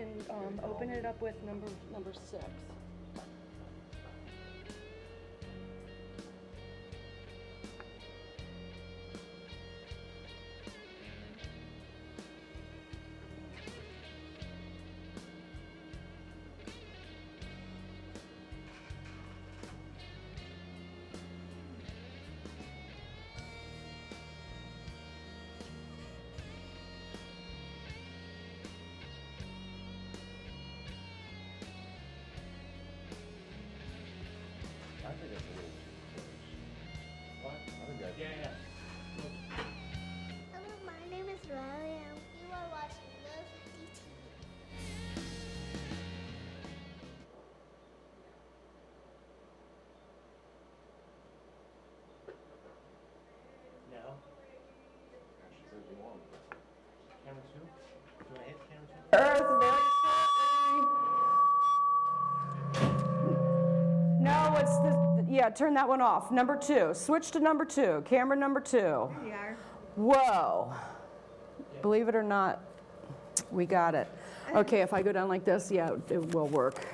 can open it up with number 6. I think it's a little too close. What? I think that's... Yeah. Hello, my name is Riley and you are watching Love DTV. No. And she said you wanted it. Camera 2? Do I hit camera 2? Earth, very shortly. No, it's the, yeah, turn that one off. Number 2. Switch to number 2. Camera number 2. There you are. Whoa. Believe it or not, we got it. Okay, if I go down like this, yeah, it will work.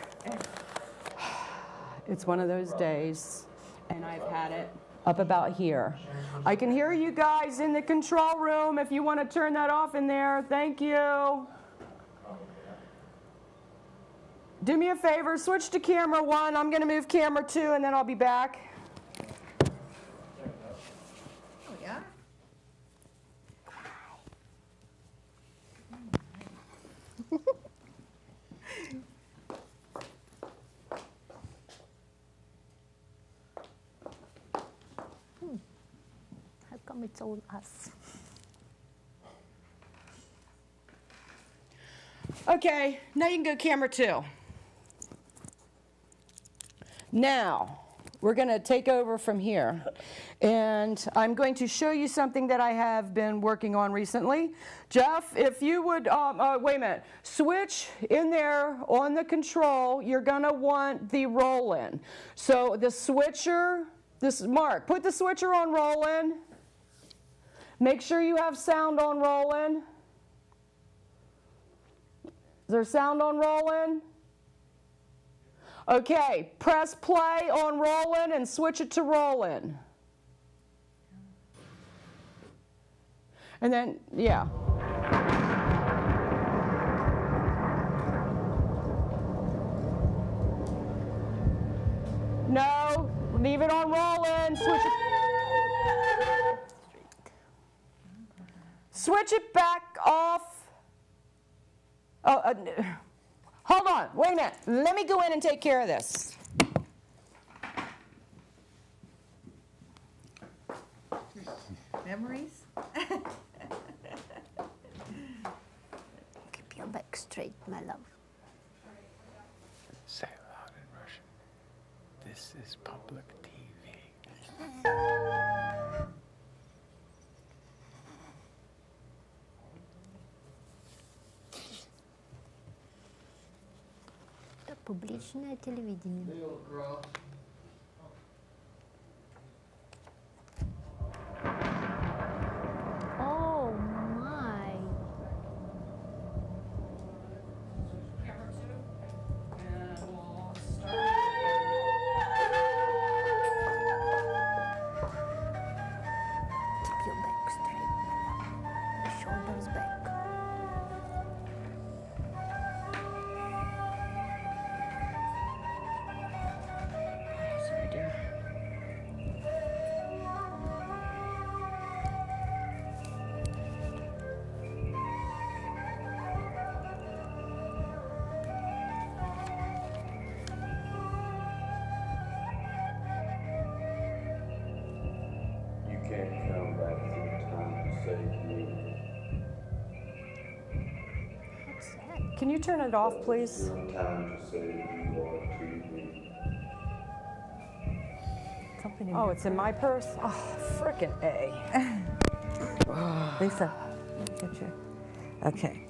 It's one of those days, and I've had it up about here. I can hear you guys in the control room if you want to turn that off in there. Thank you. Do me a favor, switch to camera 1. I'm going to move camera 2, and then I'll be back. Oh, yeah? How come it's all us? Okay, now you can go camera 2. Now, we're going to take over from here. And I'm going to show you something that I have been working on recently. Jeff, if you would, wait a minute, switch in there on the control, you're going to want the roll-in. So the switcher, Mark, put the switcher on roll-in. Make sure you have sound on roll-in. Is there sound on roll-in? Okay, press play on roll-in and switch it to roll-in. And then, yeah. No, leave it on roll-in, switch it. Switch it back off. Oh, hold on, wait a minute. Let me go in and take care of this. Memories? Keep your back straight, my love. Say loud in Russian. This is public TV. Это публичное телевидение. Oh my. Keep your back straight, my love. The shoulders back. Sorry, dear. You can't come back through time to save me. What's that? Can you turn it off, please? Your time to save you or to me. Something in Oh, your it's in my purse? Oh, frickin' A. Lisa, look at you. Okay.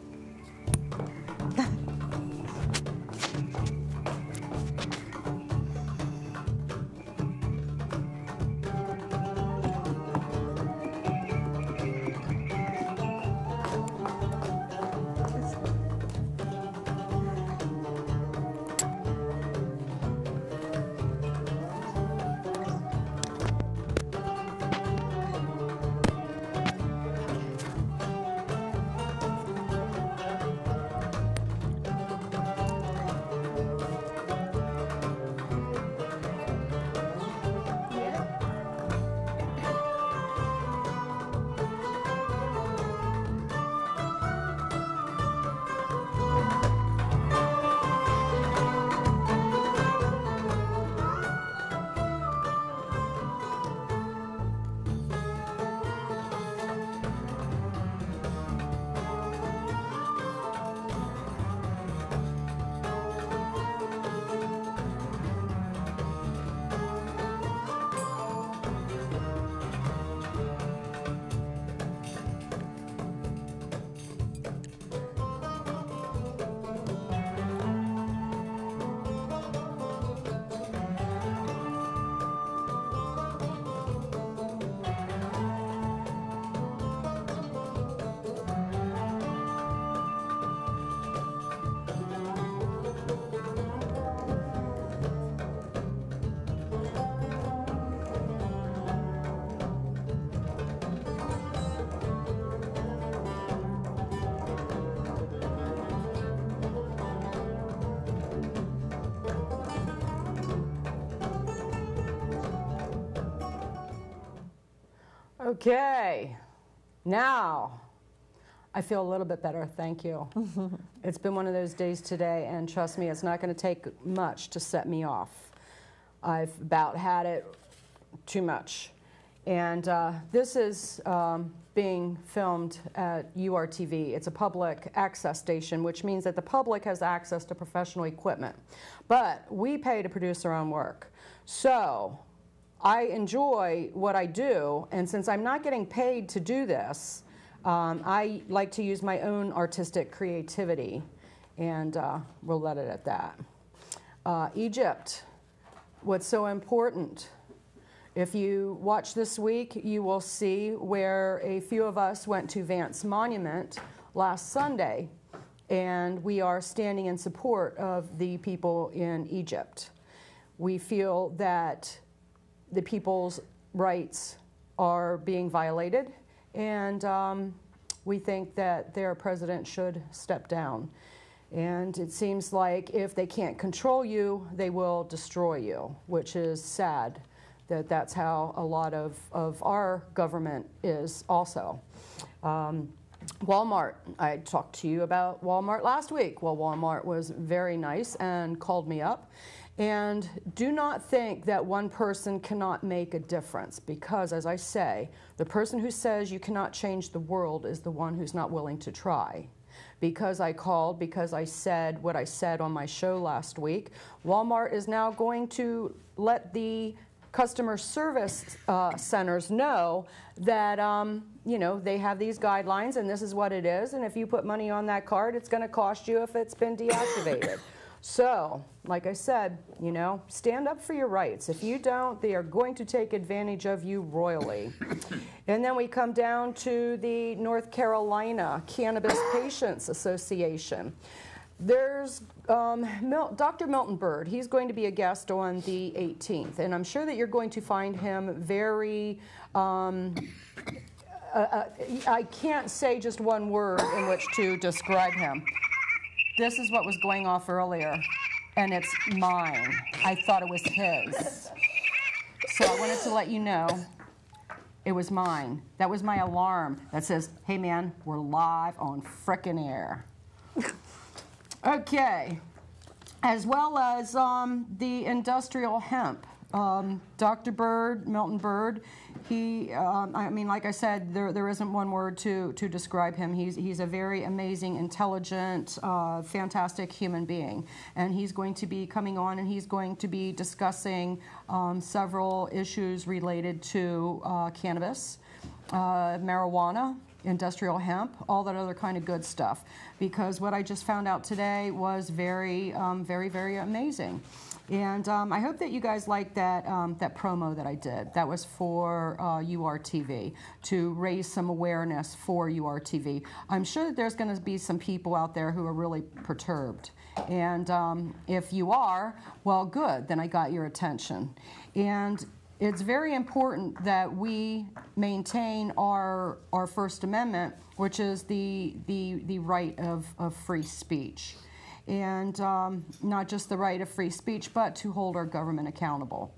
Okay, now I feel a little bit better, thank you. It's been one of those days today, and trust me, it's not going to take much to set me off. I've about had it too much. And this is being filmed at URTV. It's a public access station, which means that the public has access to professional equipment. But we pay to produce our own work. So I enjoy what I do, and since I'm not getting paid to do this, I like to use my own artistic creativity, and we'll let it at that. Egypt, what's so important? If you watch this week, you will see where a few of us went to Vance Monument last Sunday, and we are standing in support of the people in Egypt. We feel that the people's rights are being violated, and we think that their president should step down. And it seems like if they can't control you, they will destroy you, which is sad that that's how a lot of our government is also. Walmart, I talked to you about Walmart last week. Well, Walmart was very nice and called me up. And do not think that one person cannot make a difference, because, as I say, the person who says you cannot change the world is the one who's not willing to try. Because I called, because I said what I said on my show last week, Walmart is now going to let the customer service centers know that you know, they have these guidelines and this is what it is, and if you put money on that card, it's going to cost you if it's been deactivated. So, like I said, you know, stand up for your rights. If you don't, they are going to take advantage of you royally. And then we come down to the North Carolina Cannabis Patients Association. There's Dr. Milton Bird. He's going to be a guest on the 18th, and I'm sure that you're going to find him very, I can't say just one word in which to describe him. This is what was going off earlier, and it's mine. I thought it was his. So I wanted to let you know it was mine. That was my alarm that says, hey man, we're live on frickin' air. Okay, as well as the industrial hemp. Dr. Bird, Milton Bird, he, I mean, like I said, there isn't one word to describe him. He's a very amazing, intelligent, fantastic human being. And he's going to be coming on, and he's going to be discussing several issues related to cannabis, marijuana, industrial hemp, all that other kind of good stuff. Because what I just found out today was very, very amazing. And I hope that you guys liked that, that promo that I did. That was for URTV, to raise some awareness for URTV. I'm sure that there's going to be some people out there who are really perturbed. And if you are, well, good, then I got your attention. And it's very important that we maintain our First Amendment, which is the right of free speech. And not just the right of free speech, but to hold our government accountable.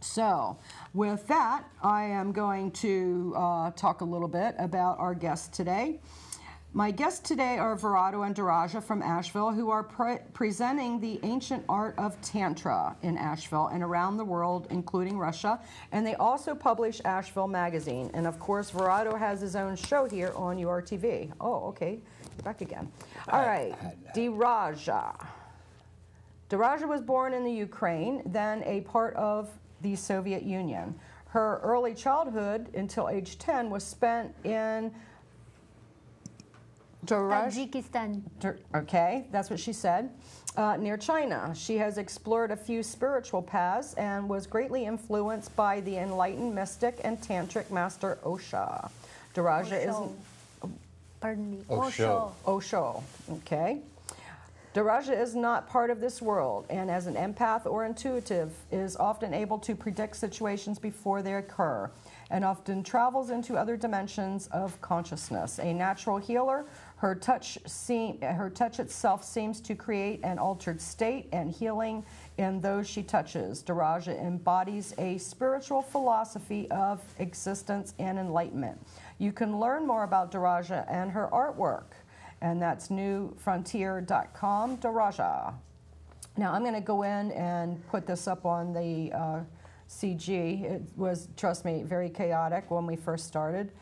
So with that, I am going to talk a little bit about our guests today. My guests today are Virato and Dirajah from Asheville, who are presenting the ancient art of Tantra in Asheville and around the world, including Russia. And they also publish Asheville Magazine. And of course, Virato has his own show here on URTV. Oh, okay. You're back again. All right. Dirajah. Dirajah was born in the Ukraine, then a part of the Soviet Union. Her early childhood until age 10 was spent in Tajikistan. Okay, that's what she said. Near China. She has explored a few spiritual paths and was greatly influenced by the enlightened mystic and tantric master Osho. Dirajah is... Pardon me. Osho. Osho, okay. Dirajah is not part of this world, and as an empath or intuitive, is often able to predict situations before they occur, and often travels into other dimensions of consciousness. A natural healer, Her touch itself seems to create an altered state and healing in those she touches. Dirajah embodies a spiritual philosophy of existence and enlightenment. You can learn more about Dirajah and her artwork, and that's newfrontier.com, Dirajah. Now I'm going to go in and put this up on the CG. It was, trust me, very chaotic when we first started.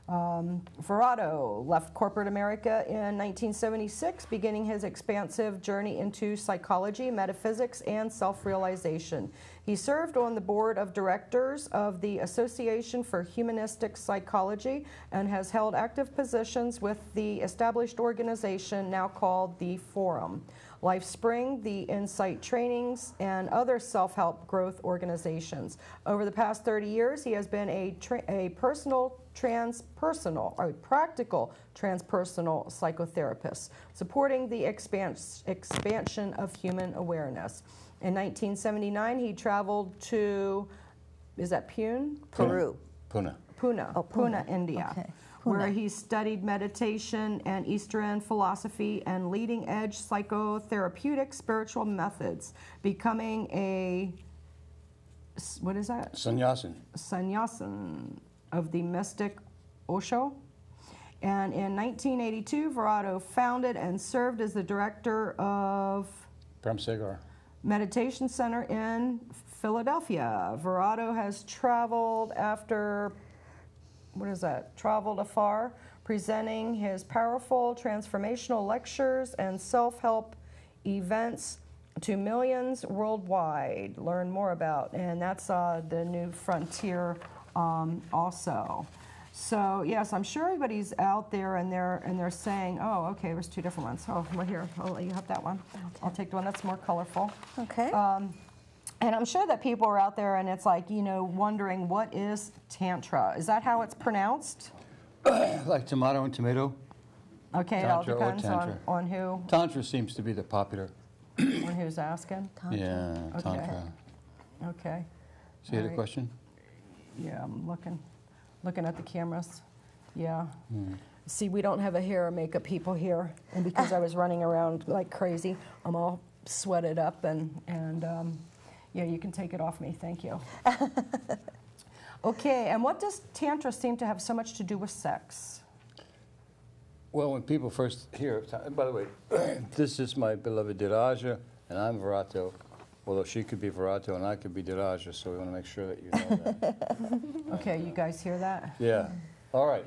Virato left corporate America in 1976, beginning his expansive journey into psychology, metaphysics, and self-realization. He served on the board of directors of the Association for Humanistic Psychology and has held active positions with the established organization now called the Forum, LifeSpring, the Insight Trainings, and other self-help growth organizations. Over the past 30 years, he has been a practical transpersonal psychotherapist, supporting the expansion of human awareness. In 1979, he traveled to, is that Pune? Peru. Pune. Pune, Oh, Pune, India, Okay. where Pune. he studied meditation and Eastern philosophy and leading-edge psychotherapeutic spiritual methods, becoming a, what is that? Sannyasin. Sannyasin of the mystic Osho. And in 1982, Virato founded and served as the director of Prem Segar. Meditation Center in Philadelphia. Virato has traveled traveled afar, presenting his powerful transformational lectures and self-help events to millions worldwide. Learn more about, and that's the New Frontier also. So yes, I'm sure everybody's out there and they're saying, oh, okay, there's two different ones. Oh, well, here, I'll let you have that one. Okay. I'll take the one that's more colorful. Okay. And I'm sure that people are out there and it's like, wondering what is Tantra? Is that how it's pronounced? Like tomato and tomato. Okay, Tantra it or all depends Tantra. on who, Tantra seems to be the popular. on who's asking. Yeah, Okay. Tantra. Okay. See you had a Alright. question? Yeah, I'm looking at the cameras. Yeah. See, we don't have a hair or makeup people here, and because I was running around like crazy, I'm all sweated up, and yeah, you can take it off me. Thank you. Okay, and what does Tantra seem to have so much to do with sex? Well, when people first hear, and by the way, this is my beloved Dirajah, and I'm Virato, although she could be Virato and I could be Dirajah, so we want to make sure that you know that. Okay, you guys hear that? Yeah. All right.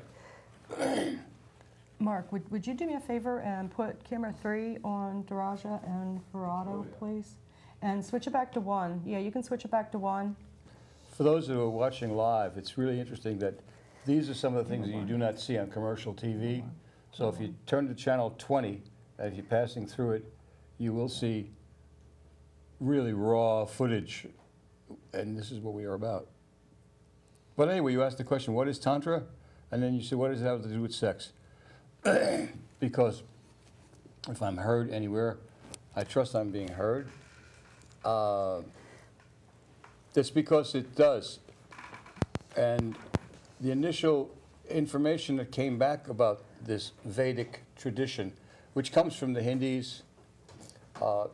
Mark, would you do me a favor and put camera 3 on Dirajah and Virato, please? And switch it back to 1. Yeah, you can switch it back to 1. For those who are watching live, it's really interesting that these are some of the things that you do not see on commercial TV. So if you turn to channel 20, as you're passing through it, you will see really raw footage, and this is what we are about. But anyway, you asked the question, what is Tantra? And then you said, what does it have to do with sex? Because if I'm heard anywhere, I trust I'm being heard. That's because it does. And the initial information that came back about this Vedic tradition, which comes from the Hindus,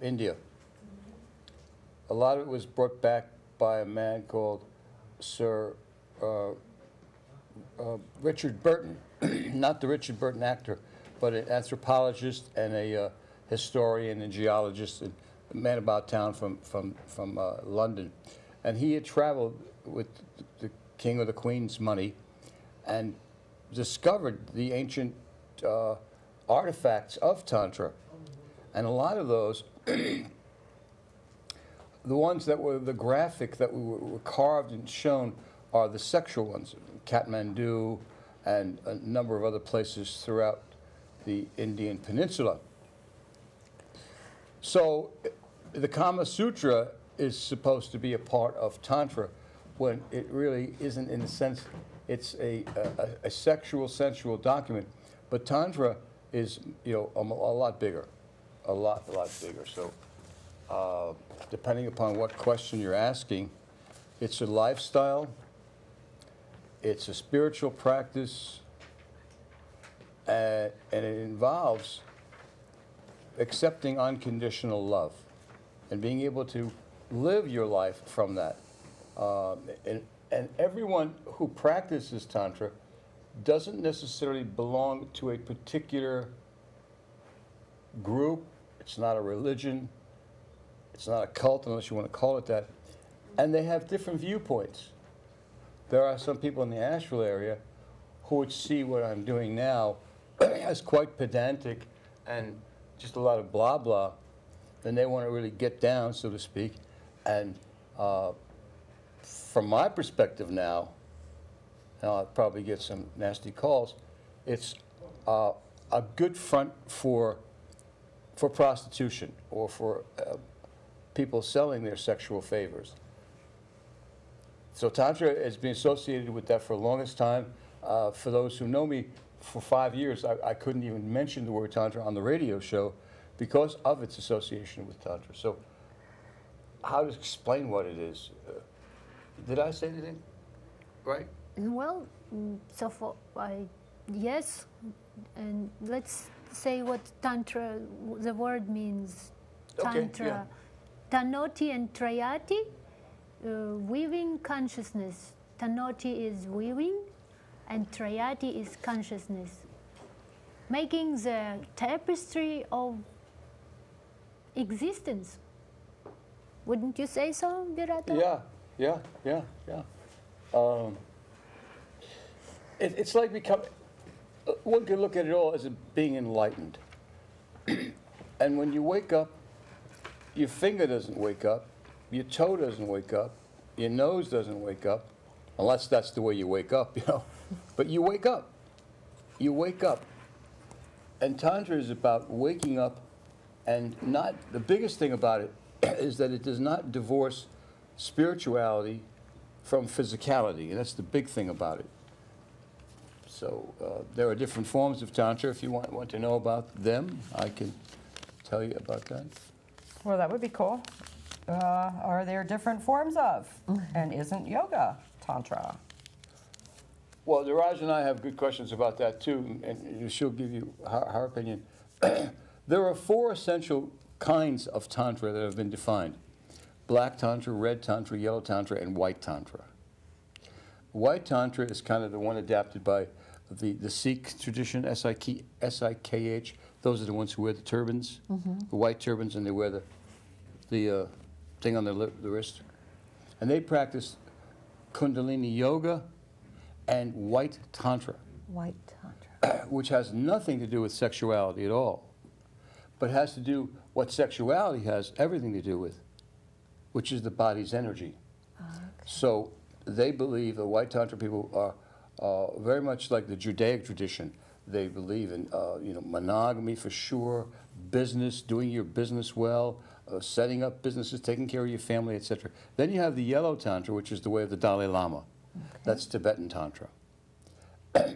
India, a lot of it was brought back by a man called Sir Richard Burton, not the Richard Burton actor, but an anthropologist and a historian and geologist, and a man about town from London. And he had traveled with the king or the queen's money and discovered the ancient artifacts of Tantra. And a lot of those, the ones that were the graphic that were carved and shown are the sexual ones, Kathmandu and a number of other places throughout the Indian peninsula. So the Kama Sutra is supposed to be a part of Tantra when it really isn't, in a sense. It's a sexual, sensual document. But Tantra is, a lot bigger, a lot bigger. So depending upon what question you're asking, it's a lifestyle, it's a spiritual practice, and it involves accepting unconditional love and being able to live your life from that. And everyone who practices Tantra doesn't necessarily belong to a particular group. It's not a religion. It's not a cult, unless you want to call it that. And they have different viewpoints. There are some people in the astral area who would see what I'm doing now as quite pedantic and just a lot of blah blah, and they want to really get down, so to speak. And from my perspective now, and I'll probably get some nasty calls, it's a good front for prostitution or for people selling their sexual favors. So Tantra has been associated with that for the longest time. For those who know me, for 5 years, I couldn't even mention the word Tantra on the radio show because of its association with Tantra. So how to explain what it is? Did I say anything right? Well, so far, yes, and let's say what Tantra, the word means. Tantra. Okay, yeah. Tanoti and Trayati, weaving consciousness. Tanoti is weaving, and Trayati is consciousness. Making the tapestry of existence. Wouldn't you say so, Virato? Yeah. It's like one can look at it all as being enlightened. And when you wake up, your finger doesn't wake up, your toe doesn't wake up, your nose doesn't wake up, unless that's the way you wake up, you know. But you wake up. You wake up. And Tantra is about waking up, and not, the biggest thing about it is that it does not divorce spirituality from physicality, and that's the big thing about it. So there are different forms of Tantra. If you want to know about them, I can tell you about that. Well, that would be cool. Are there different forms of? And isn't yoga Tantra? Well, Dirajah and I have good questions about that too, and she'll give you her opinion. There are 4 essential kinds of Tantra that have been defined: Black Tantra, Red Tantra, Yellow Tantra, and White Tantra. White Tantra is kind of the one adapted by the Sikh tradition, S-I-K-H. Those are the ones who wear the turbans, the white turbans, and they wear the thing on the wrist. And they practice Kundalini Yoga and White Tantra. White Tantra. Which has nothing to do with sexuality at all, but has to do what sexuality has everything to do with, which is the body's energy. Okay. So they believe, the White Tantra people are very much like the Judaic tradition. They believe in monogamy for sure, business, doing your business well, setting up businesses, taking care of your family, etc. Then you have the Yellow Tantra, which is the way of the Dalai Lama. Okay. That's Tibetan Tantra.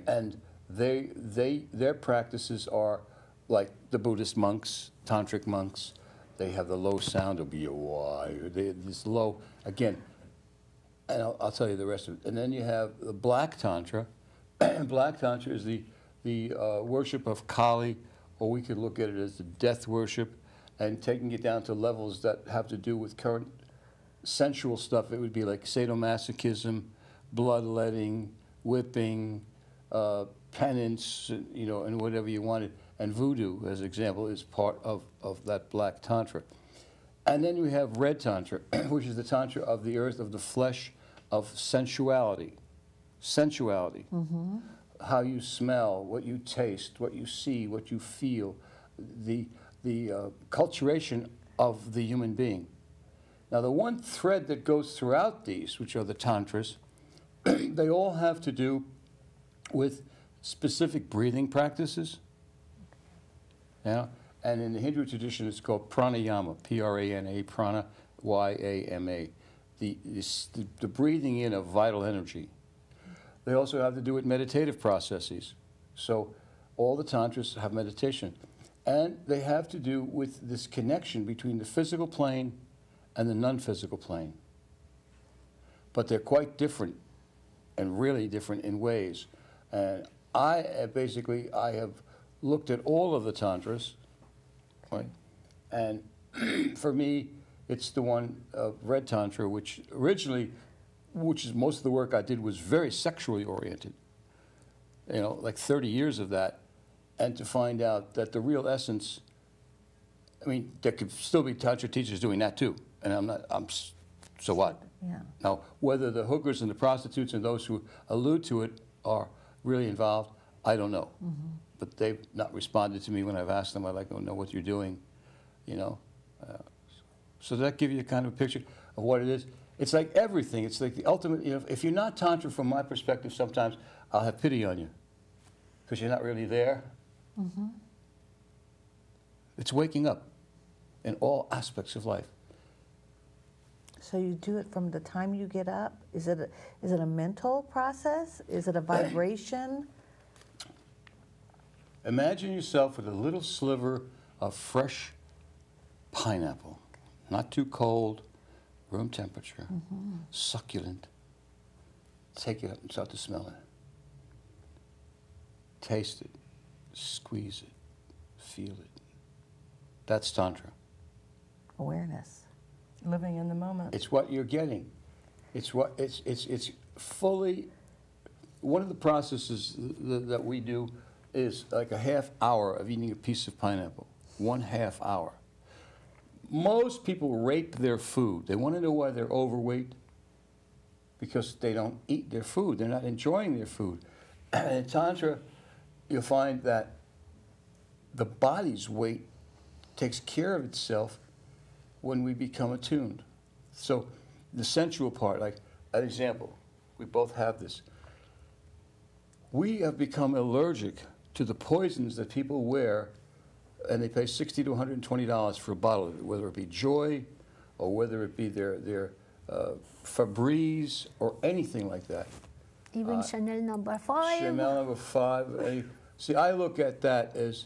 And their practices are like the Buddhist monks, tantric monks. They have the low sound of B-O-Y. This low, again, and I'll tell you the rest of it. And then you have the Black Tantra. Black Tantra is the worship of Kali, or we could look at it as the death worship, and taking it down to levels that have to do with current sensual stuff. It would be like sadomasochism, bloodletting, whipping, penance, and whatever you wanted. And voodoo, as an example, is part of that Black Tantra. And then we have Red Tantra, which is the Tantra of the earth, of the flesh, of sensuality. Sensuality. Mm-hmm. How you smell, what you taste, what you see, what you feel, the culturation of the human being. Now, the one thread that goes throughout these, which are the Tantras, they all have to do with specific breathing practices. Yeah? And in the Hindu tradition, it's called pranayama, P-R-A-N-A, prana, Y-A-M-A, the breathing in of vital energy. They also have to do with meditative processes. So all the Tantras have meditation. And they have to do with this connection between the physical plane and the non-physical plane. But they're quite different, and really different in ways. And basically, I have looked at all of the tantras, right? And for me, it's the one Red Tantra, which originally, which is most of the work I did was very sexually oriented. You know, like 30 years of that, and to find out that the real essence, I mean, there could still be Tantra teachers doing that too, and so what? Yeah. Now, whether the hookers and the prostitutes and those who allude to it are really involved, I don't know. But they've not responded to me when I've asked them. I'd like to know what you're doing, you know. So does that give you a kind of a picture of what it is? It's like everything. It's like the ultimate, you know, if you're not Tantra from my perspective, sometimes I'll have pity on you because you're not really there. It's waking up in all aspects of life. So you do it from the time you get up? Is it a mental process? Is it a vibration? Imagine yourself with a little sliver of fresh pineapple, not too cold, room temperature, succulent. Take it up and start to smell it. Taste it, squeeze it, feel it. That's Tantra. Awareness. Living in the moment. It's what you're getting. It's fully, one of the processes that we do is like a half hour of eating a piece of pineapple. 1/2 hour. Most people rape their food. They want to know why they're overweight because they don't eat their food. They're not enjoying their food. And in Tantra, you'll find that the body's weight takes care of itself when we become attuned. So the sensual part, like an example, we both have this. We have become allergic to the poisons that people wear, and they pay $60 to $120 for a bottle of it, whether it be Joy or whether it be their Febreze or anything like that. Even Chanel number 5. Chanel number 5. See, I look at that as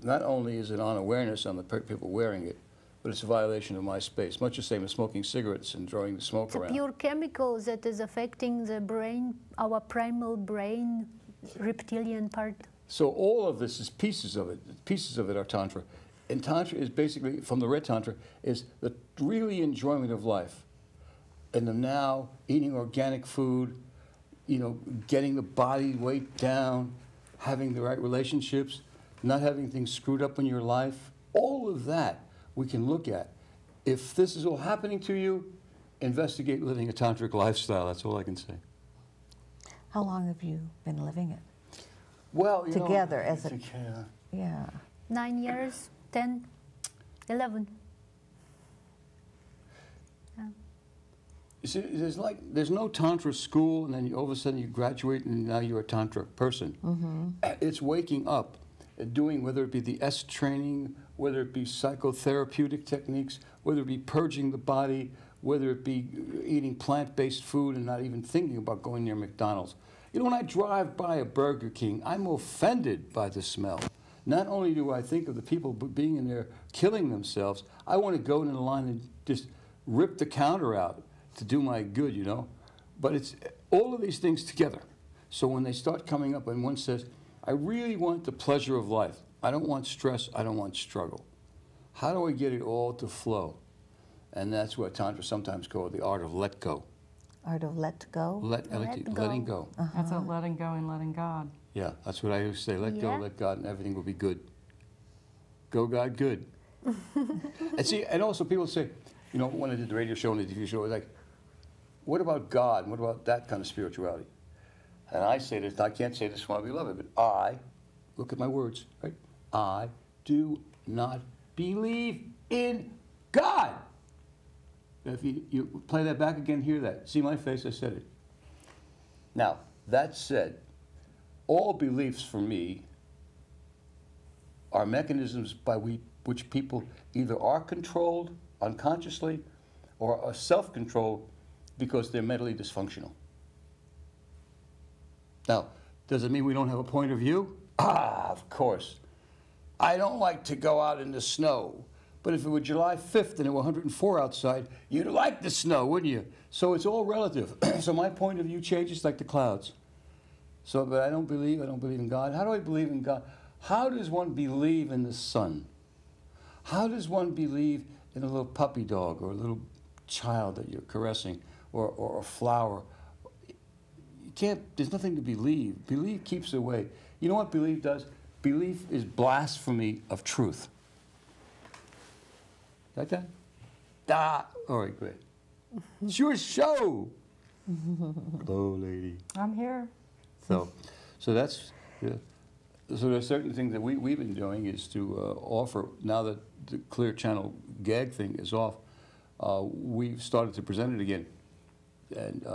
not only is it on awareness on the people wearing it, but it's a violation of my space, much the same as smoking cigarettes and throwing the smoke It's a around. pure chemical that is affecting the brain, our primal brain, reptilian part. So all of this is pieces of it. Pieces of it are Tantra. And Tantra is basically, from the Red Tantra, is the really enjoyment of life. And the now, eating organic food, you know, getting the body weight down, having the right relationships, not having things screwed up in your life. All of that we can look at. If this is all happening to you, investigate living a tantric lifestyle. That's all I can say. How long have you been living it? Well, you Together know, as a... Yeah. 9 years, 10, 11. You see, there's no Tantra school, and then all of a sudden you graduate and now you're a Tantra person. It's waking up, doing whether it be the S training, whether it be psychotherapeutic techniques, whether it be purging the body, whether it be eating plant-based food and not even thinking about going near McDonald's. You know, when I drive by a Burger King, I'm offended by the smell. Not only do I think of the people being in there killing themselves, I want to go in the line and just rip the counter out to do my good, you know. But it's all of these things together. So when they start coming up and one says, I really want the pleasure of life. I don't want stress. I don't want struggle. How do I get it all to flow? And that's what Tantra sometimes called the art of let go. Art of let go? Letting go. That's a letting go and letting God. Yeah, that's what I used to say. Let go, let God, and everything will be good. Go, God, good. And see, and also people say, you know, when I did the radio show and the TV show, it was like, what about God? What about that kind of spirituality? And I say this, I can't say this for my beloved, but I, look at my words, right? I do not believe in God. If you play that back again, hear that. See my face, I said it. Now, that said, all beliefs for me are mechanisms by which people either are controlled unconsciously or are self-controlled because they're mentally dysfunctional. Now, does it mean we don't have a point of view? Of course. I don't like to go out in the snow. But if it were July 5th and it were 104 outside, you'd like the snow, wouldn't you? So it's all relative. So my point of view changes like the clouds. So, but I don't believe in God. How do I believe in God? How does one believe in the sun? How does one believe in a little puppy dog or a little child that you're caressing or a flower? You can't, there's nothing to believe. Belief keeps away. You know what belief does? Belief is blasphemy of truth. Like that? Ah, all right, great. It's your show. Hello, lady. I'm here. So that's, yeah. So there's certain things that we've been doing is to offer, now that the Clear Channel gag thing is off, we've started to present it again. And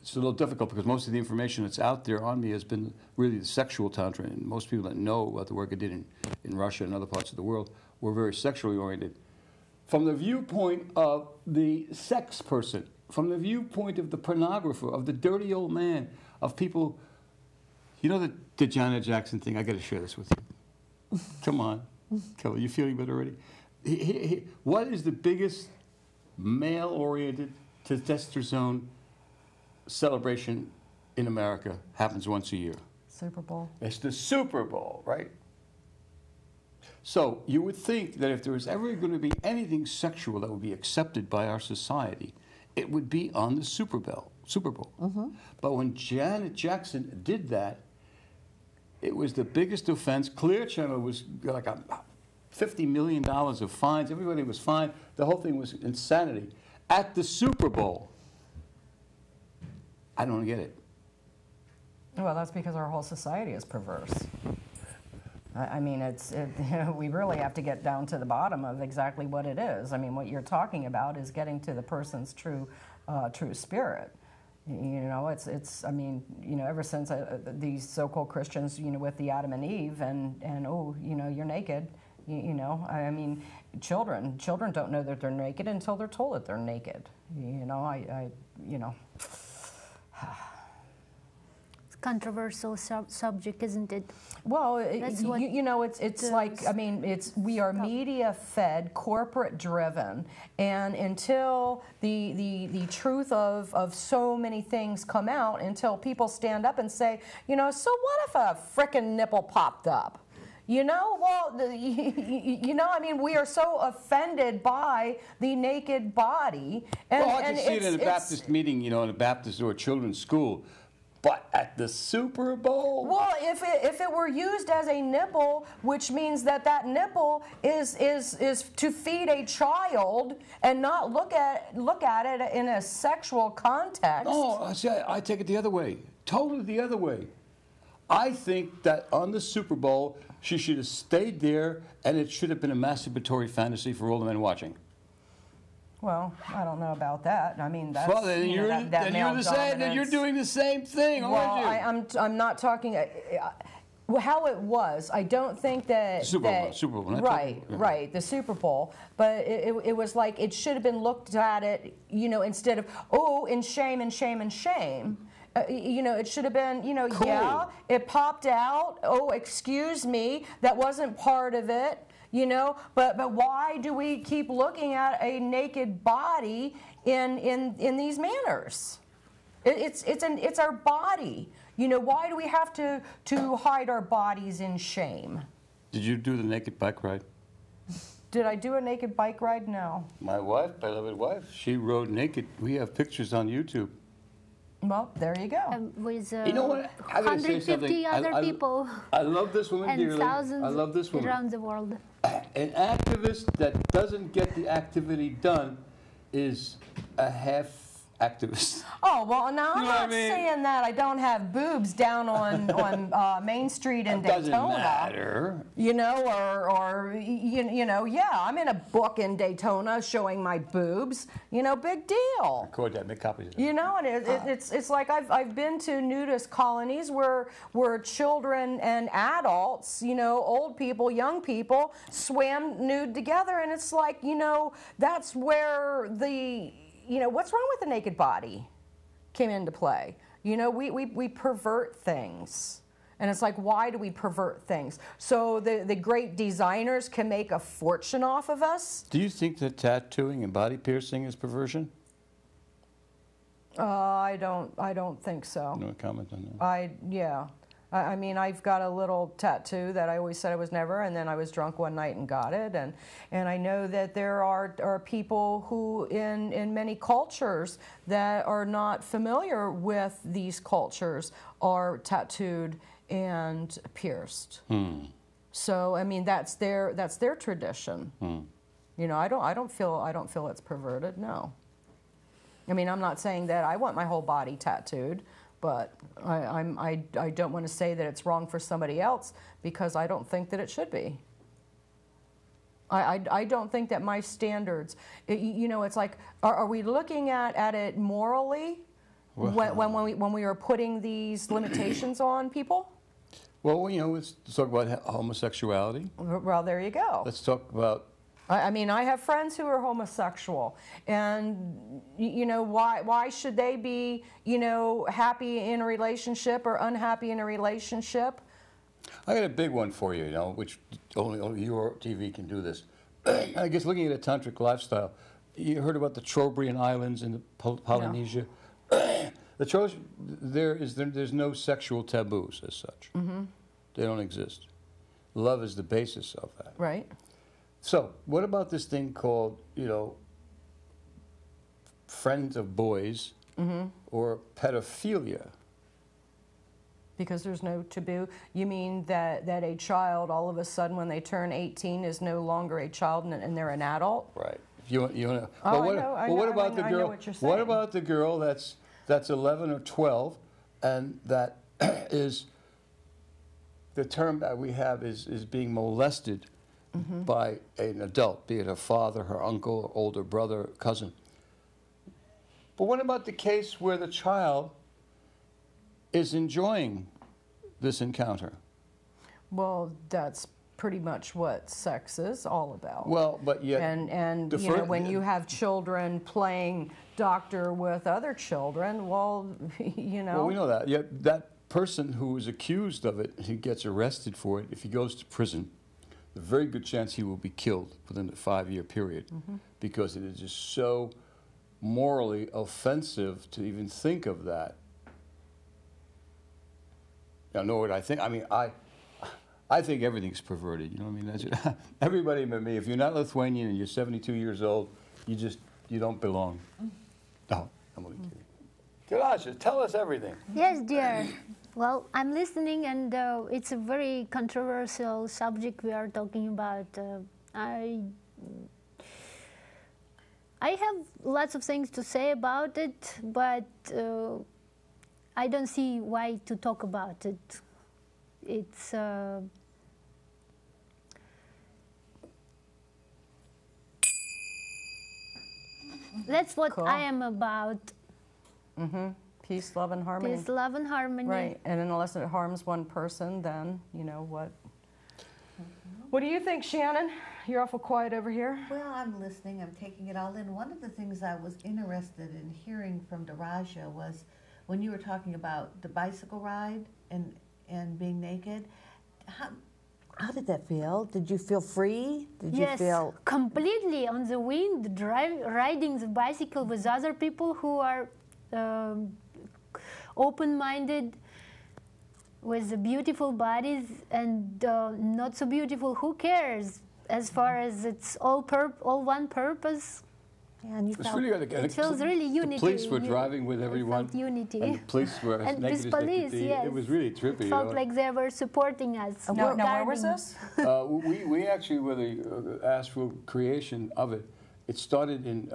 it's a little difficult because most of the information that's out there on me has been really the sexual tantra, and most people that know about the work I did in Russia and other parts of the world were very sexually oriented. From the viewpoint of the sex person, from the viewpoint of the pornographer, of the dirty old man, of people, you know the Janet Jackson thing? I got to share this with you. Come on. Come on. You feeling better already? What is the biggest male-oriented testosterone celebration in America? Happens once a year. Super Bowl. It's the Super Bowl, right? So you would think that if there was ever going to be anything sexual that would be accepted by our society, it would be on the Super Bowl. Mm-hmm. But when Janet Jackson did that, it was the biggest offense. Clear Channel was like $50 million of fines. Everybody was fined. The whole thing was insanity. At the Super Bowl, I don't get it. Well, that's because our whole society is perverse. I mean, we really have to get down to the bottom of exactly what it is. I mean, what you're talking about is getting to the person's true spirit. You know, I mean, you know, ever since these so-called Christians, you know, with the Adam and Eve and oh, you know, you're naked, you know, I mean, children don't know that they're naked until they're told that they're naked. You know, you know. Controversial subject, isn't it? Well, you know, it's like, I mean, we are media fed, corporate driven, and until the truth of so many things come out, until people stand up and say, you know, so what if a frickin' nipple popped up? You know, well, you know, I mean, we are so offended by the naked body. And, well, I can see it in a Baptist meeting, you know, in a Baptist or a children's school. But at the Super Bowl? Well, if it were used as a nipple, which means that nipple is to feed a child and not look at it in a sexual context. No, see, I take it the other way. Totally the other way. I think that on the Super Bowl, she should have stayed there, and it should have been a masturbatory fantasy for all the men watching. Well, I don't know about that. I mean, that's well, then you're doing the same thing, aren't you? I'm not talking. How it was, I don't think that Super Bowl, right, the Super Bowl. But it was like it should have been looked at it, you know, instead of in shame and shame and shame. You know, it should have been, you know, cool. Yeah, it popped out. Oh, excuse me, that wasn't part of it. You know, but why do we keep looking at a naked body in these manners? It's our body. You know, why do we have to hide our bodies in shame? Did you do the naked bike ride? Did I do a naked bike ride? No. My wife, beloved wife, she rode naked. We have pictures on YouTube. Well, there you go. With you know what? 150 other people. I love this woman and dearly. Thousands I love this woman. around the world. An activist that doesn't get the activity done is a half activist. Oh, well, now I'm not mean? saying that I don't have boobs down on Main Street in Daytona. Doesn't matter. You know, or you know, yeah, I'm in a book in Daytona showing my boobs. You know, big deal. Record that, make copies of it. You know, it's like I've been to nudist colonies where children and adults, you know, old people, young people, swam nude together, and it's like, you know, that's where you know, what's wrong with the naked body came into play. You know, we pervert things. And it's like, why do we pervert things? So the great designers can make a fortune off of us? Do you think that tattooing and body piercing is perversion? I don't think so. No comment on that. Yeah. I mean, I've got a little tattoo that I always said I was never, and then I was drunk one night and got it. And I know that there are people who in many cultures that are not familiar with these cultures are tattooed and pierced. So I mean, that's their tradition. You know, I don't feel it's perverted. No. I mean, I'm not saying that I want my whole body tattooed, but I don't want to say that it's wrong for somebody else because I don't think that it should be. I don't think that my standards, you know, it's like, are we looking at it morally when we are putting these limitations on people? Well, you know, let's talk about homosexuality. Well, there you go. Let's talk about... I mean, I have friends who are homosexual, and, you know, why should they be, you know, happy in a relationship or unhappy in a relationship? I got a big one for you, you know, which only your TV can do this. I guess looking at a tantric lifestyle, you heard about the Trobriand Islands in Polynesia. Yeah. There's no sexual taboos as such. They don't exist. Love is the basis of that. Right. So, what about this thing called, you know, friends of boys or pedophilia? Because there's no taboo. You mean that a child, all of a sudden, when they turn 18, is no longer a child and they're an adult? Right. You know. Oh, What about the girl? I know what you're saying. What about the girl that's 11 or 12, and that is the term that we have is being molested by an adult, be it her father, her uncle, older brother, cousin. But what about the case where the child is enjoying this encounter? Well, that's pretty much what sex is all about. Well, but yet... And you know, when you have children playing doctor with other children, well, you know... Well, we know that. Yet that person who is accused of it, he gets arrested for it, if he goes to prison, a very good chance he will be killed within a 5-year period because it is just so morally offensive to even think of that. Now, know what I think? I mean, I think everything's perverted. You know what I mean? That's everybody but me. If you're not Lithuanian and you're 72 years old, you don't belong. No, I'm only kidding. Dirajah, tell us everything. Yes, dear. Well, I'm listening, and it's a very controversial subject we are talking about. I have lots of things to say about it, but I don't see why to talk about it. It's that's what Cool. I am about. Peace, love, and harmony. Peace, love, and harmony. Right, and unless it harms one person, then, you know, what? What do you think, Shannon? You're awful quiet over here. Well, I'm listening. I'm taking it all in. One of the things I was interested in hearing from Dirajah was when you were talking about the bicycle ride and being naked. How did that feel? Did you feel free? Did you feel completely on the wind, riding the bicycle with other people who are open-minded, with the beautiful bodies and not so beautiful. Who cares? As far as it's all one purpose. Yeah, and you felt, really it feels really unity. The police were driving with everyone. It felt unity. And the police were as and naked this as police, they could be. yes. It was really trippy. It felt like they were supporting us. Now, where was this? We actually were the astral creation of it. It started in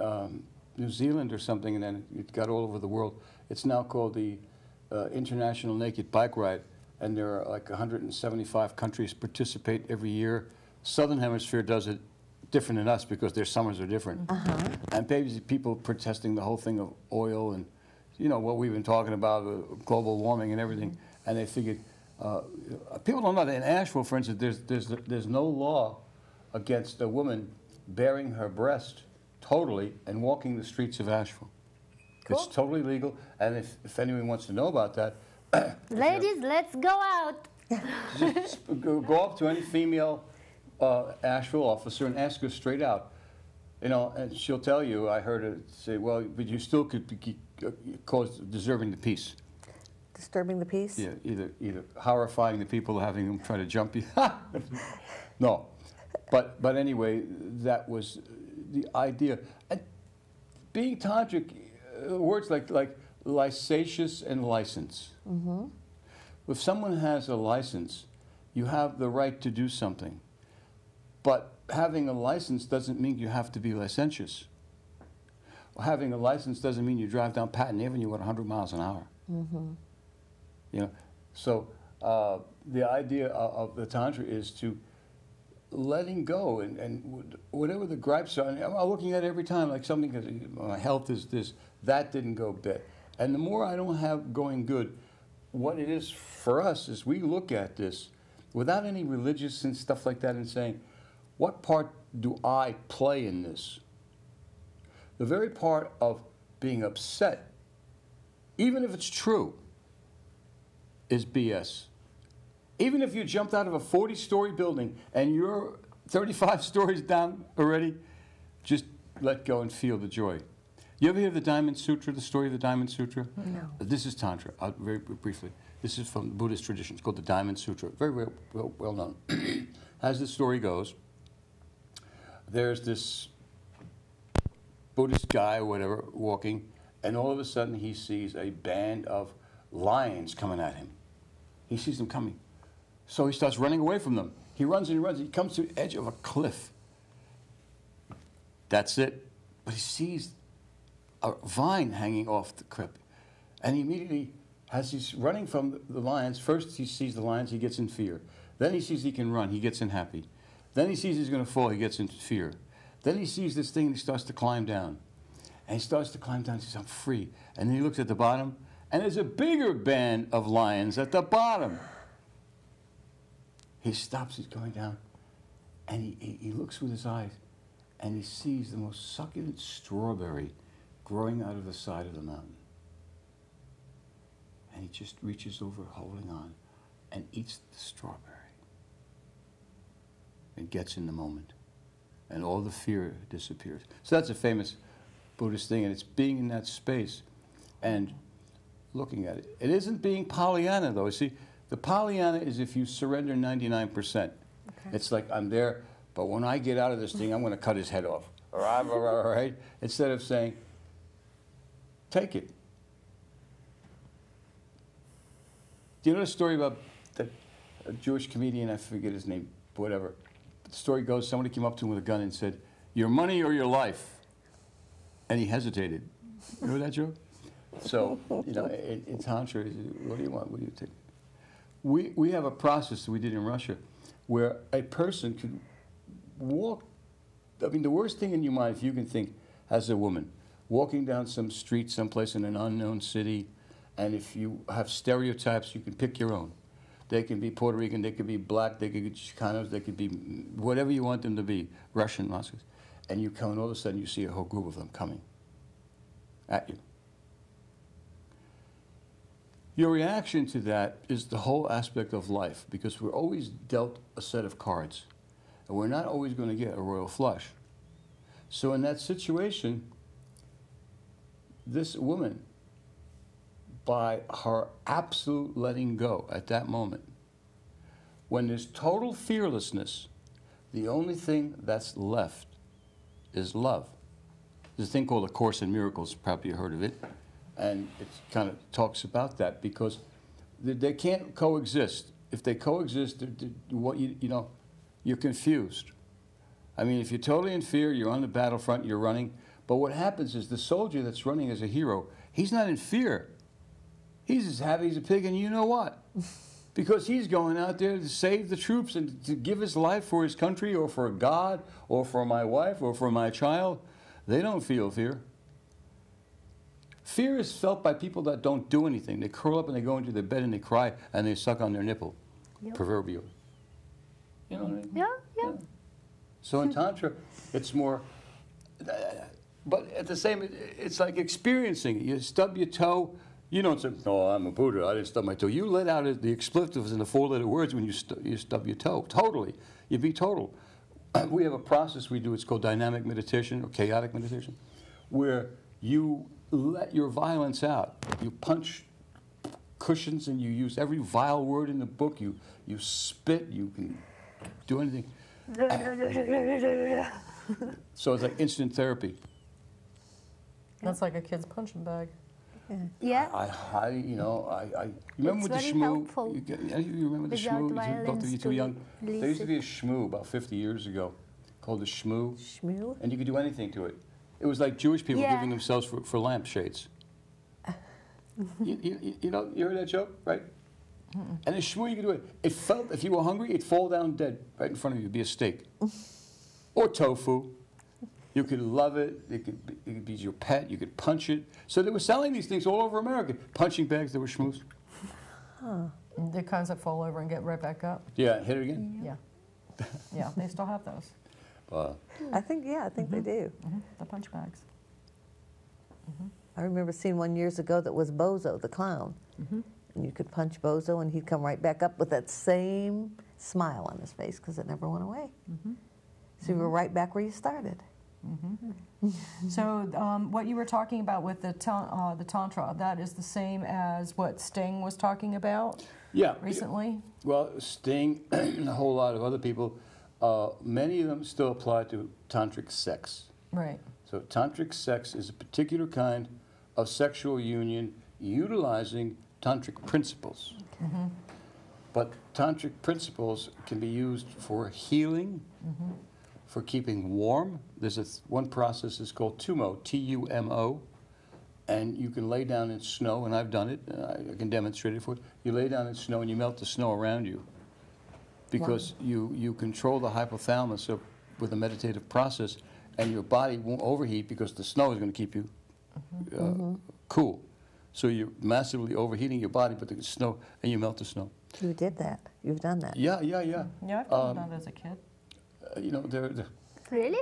New Zealand or something, and then it got all over the world. It's now called the International Naked Bike Ride, and there are like 175 countries participate every year. Southern Hemisphere does it different than us because their summers are different. And people protesting the whole thing of oil and, you know, what we've been talking about, global warming and everything. And they figured, people don't know that in Asheville, for instance, there's no law against a woman bearing her breast totally and walking the streets of Asheville. Cool. It's totally legal, and if anyone wants to know about that, Ladies, let's go out. just go up to any female Asheville officer and ask her straight out, You know, and she'll tell you, I heard her say, well, but you still could be cause deserving the peace. Disturbing the peace? Yeah, either horrifying the people, having them try to jump you. No. But anyway, that was the idea. And being tantric, words like licentious and license. Mm-hmm. If someone has a license, you have the right to do something. But having a license doesn't mean you have to be licentious. Having a license doesn't mean you drive down Patton Avenue at 100 miles an hour. Mm-hmm. You know, so the idea of the Tantra is to letting go and whatever the gripes are. And I'm looking at it every time like something, because my health is this, that didn't go bad. And the more I don't have going good, what it is for us is we look at this without any religious and stuff like that and saying, what part do I play in this? The very part of being upset, even if it's true, is BS. Even if you jumped out of a 40-story building and you're 35 stories down already, just let go and feel the joy. You ever hear of the Diamond Sutra, the story of the Diamond Sutra? No. This is Tantra, very briefly. This is from Buddhist tradition. It's called the Diamond Sutra. Very well known. As the story goes, there's this Buddhist guy or whatever walking, and all of a sudden he sees a band of lions coming at him. He sees them coming. So he starts running away from them. He runs and he runs. He comes to the edge of a cliff. That's it. But he sees a vine hanging off the cliff. And he immediately, as he's running from the lions, first he sees the lions, he gets in fear. Then he sees he can run, he gets in happy. Then he sees he's going to fall, he gets into fear. Then he sees this thing and he starts to climb down. And he starts to climb down, he says, I'm free. And then he looks at the bottom, and there's a bigger band of lions at the bottom. He stops, he's going down, and he looks with his eyes, and he sees the most succulent strawberry growing out of the side of the mountain. And he just reaches over, holding on, and eats the strawberry. And gets in the moment. And all the fear disappears. So that's a famous Buddhist thing, and it's being in that space and looking at it. It isn't being Pollyanna, though. See, the Pollyanna is if you surrender 99%. Okay. It's like, I'm there, but when I get out of this thing, I'm going to cut his head off. All right? Instead of saying, take it. Do you know the story about a Jewish comedian, I forget his name, whatever. The story goes, somebody came up to him with a gun and said, your money or your life? And he hesitated. You know that joke? So, you know, in Tantra, what do you want? What do you take? We have a process that we did in Russia where a person could walk, I mean, the worst thing in your mind, if you can think, as a woman, walking down some street someplace in an unknown city, and if you have stereotypes, you can pick your own. They can be Puerto Rican, they could be black, they could be Chicanos, they could be whatever you want them to be, Russian, Moscow. And you come and all of a sudden you see a whole group of them coming at you. Your reaction to that is the whole aspect of life, because we're always dealt a set of cards, and we're not always going to get a royal flush. So in that situation, this woman, by her absolute letting go at that moment, when there's total fearlessness, the only thing that's left is love. There's a thing called A Course in Miracles, probably you heard of it, and it kind of talks about that, because they can't coexist. If they coexist, what you know, you're confused. I mean, if you're totally in fear, you're on the battlefront, you're running, but what happens is the soldier that's running as a hero, he's not in fear. He's as happy as a pig, and you know what? Because he's going out there to save the troops and to give his life for his country or for God or for my wife or for my child. They don't feel fear. Fear is felt by people that don't do anything. They curl up and they go into their bed and they cry and they suck on their nipple, proverbially. You know what I mean? Yeah. So in Tantra, it's more, but at the same, it's like experiencing it. You stub your toe. You don't say, no, I'm a Buddha, I didn't stub my toe. You let out the expletives in the 4-letter words when you stub your toe. Totally. You be total. we have a process we do, it's called dynamic meditation or chaotic meditation, where you let your violence out. You punch cushions and you use every vile word in the book. You spit, you can do anything. So it's like instant therapy. That's like a kid's punching bag. Yeah. You remember It's the very shmoo? helpful. You remember the Without shmoo? Both of you violence too young. to There used to be a elicit. shmoo about 50 years ago called the shmoo, Shmoo? and you could do anything to it. It was like Jewish people Yeah. giving themselves for lampshades. You know, you heard that joke, right? And the shmoo, you could do it. It felt, if you were hungry, it'd fall down dead right in front of you. It'd be a steak. Or tofu. You could love it. It could be your pet. You could punch it. So they were selling these things all over America. Punching bags that were shmoos. The kinds that fall over and get right back up. Yeah, hit it again. Yeah. Yeah, they still have those. I think they do. The punch bags. I remember seeing one years ago that was Bozo, the clown. And you could punch Bozo and he'd come right back up with that same smile on his face because it never went away. So you were right back where you started. So what you were talking about with the Tantra, that is the same as what Sting was talking about recently? Well, Sting and a whole lot of other people, many of them still apply to tantric sex. Right. So tantric sex is a particular kind of sexual union utilizing tantric principles. But tantric principles can be used for healing, for keeping warm. There's one process is called tumo, T-U-M-O, and you can lay down in snow, and I've done it, I can demonstrate it for you. You lay down in snow and you melt the snow around you because you control the hypothalamus with a meditative process, and your body won't overheat because the snow is going to keep you cool. So you're massively overheating your body, but the snow, and you melt the snow. You did that. You've done that. Yeah. Yeah, I've done that as a kid. You know, they're Really?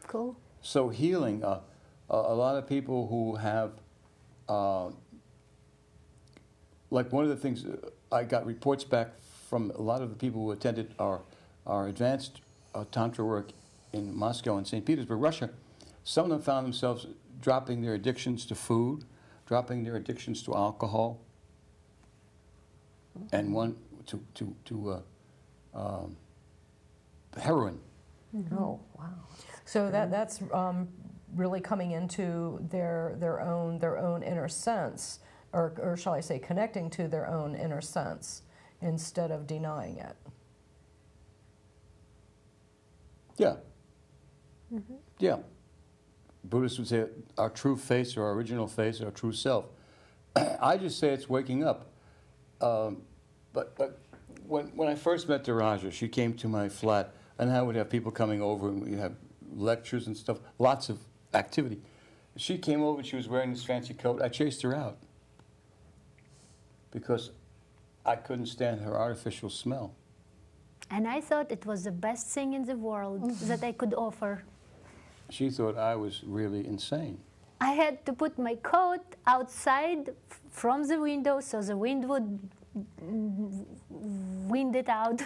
Cool. so healing. A lot of people who have, like one of the things, I got reports back from a lot of the people who attended our advanced Tantra work in Moscow and St. Petersburg, Russia. Some of them found themselves dropping their addictions to food, dropping their addictions to alcohol, and one to heroin. Oh, wow. So that's really coming into their own inner sense, or shall I say, connecting to their own inner sense instead of denying it. Yeah. Yeah. Buddhists would say our true face or our original face, our true self. I just say it's waking up. But when I first met Dirajah, she came to my flat, and I would have people coming over, and we'd have lectures and stuff, lots of activity. She came over, and she was wearing this fancy coat. I chased her out because I couldn't stand her artificial smell. And I thought it was the best thing in the world that I could offer. She thought I was really insane. I had to put my coat outside from the window so the wind would wind it out.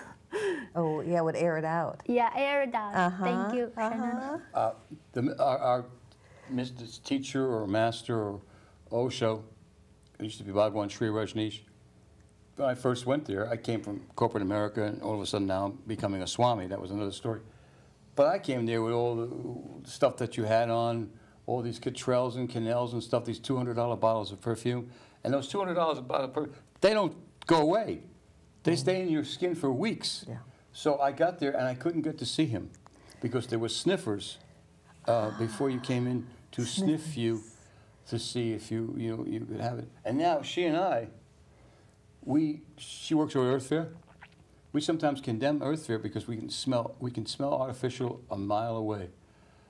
Oh, yeah, would air it out. Yeah, air it out. Thank you, Shannon. Our Mr. teacher or master or Osho, it used to be Bhagwan Sri Rajneesh. When I first went there, I came from corporate America, and all of a sudden now I'm becoming a Swami. That was another story. But I came there with all the stuff that you had on, all these Cottrells and Canels and stuff, these $200 bottles of perfume. And those $200 a bottle of perfume, they don't go away. They stay in your skin for weeks. Yeah. So I got there, and I couldn't get to see him because there were sniffers before you came in to sniff you to see if you could have it. And now she and I, she works at Earth Fair. We sometimes condemn Earth Fair because we can smell artificial a mile away.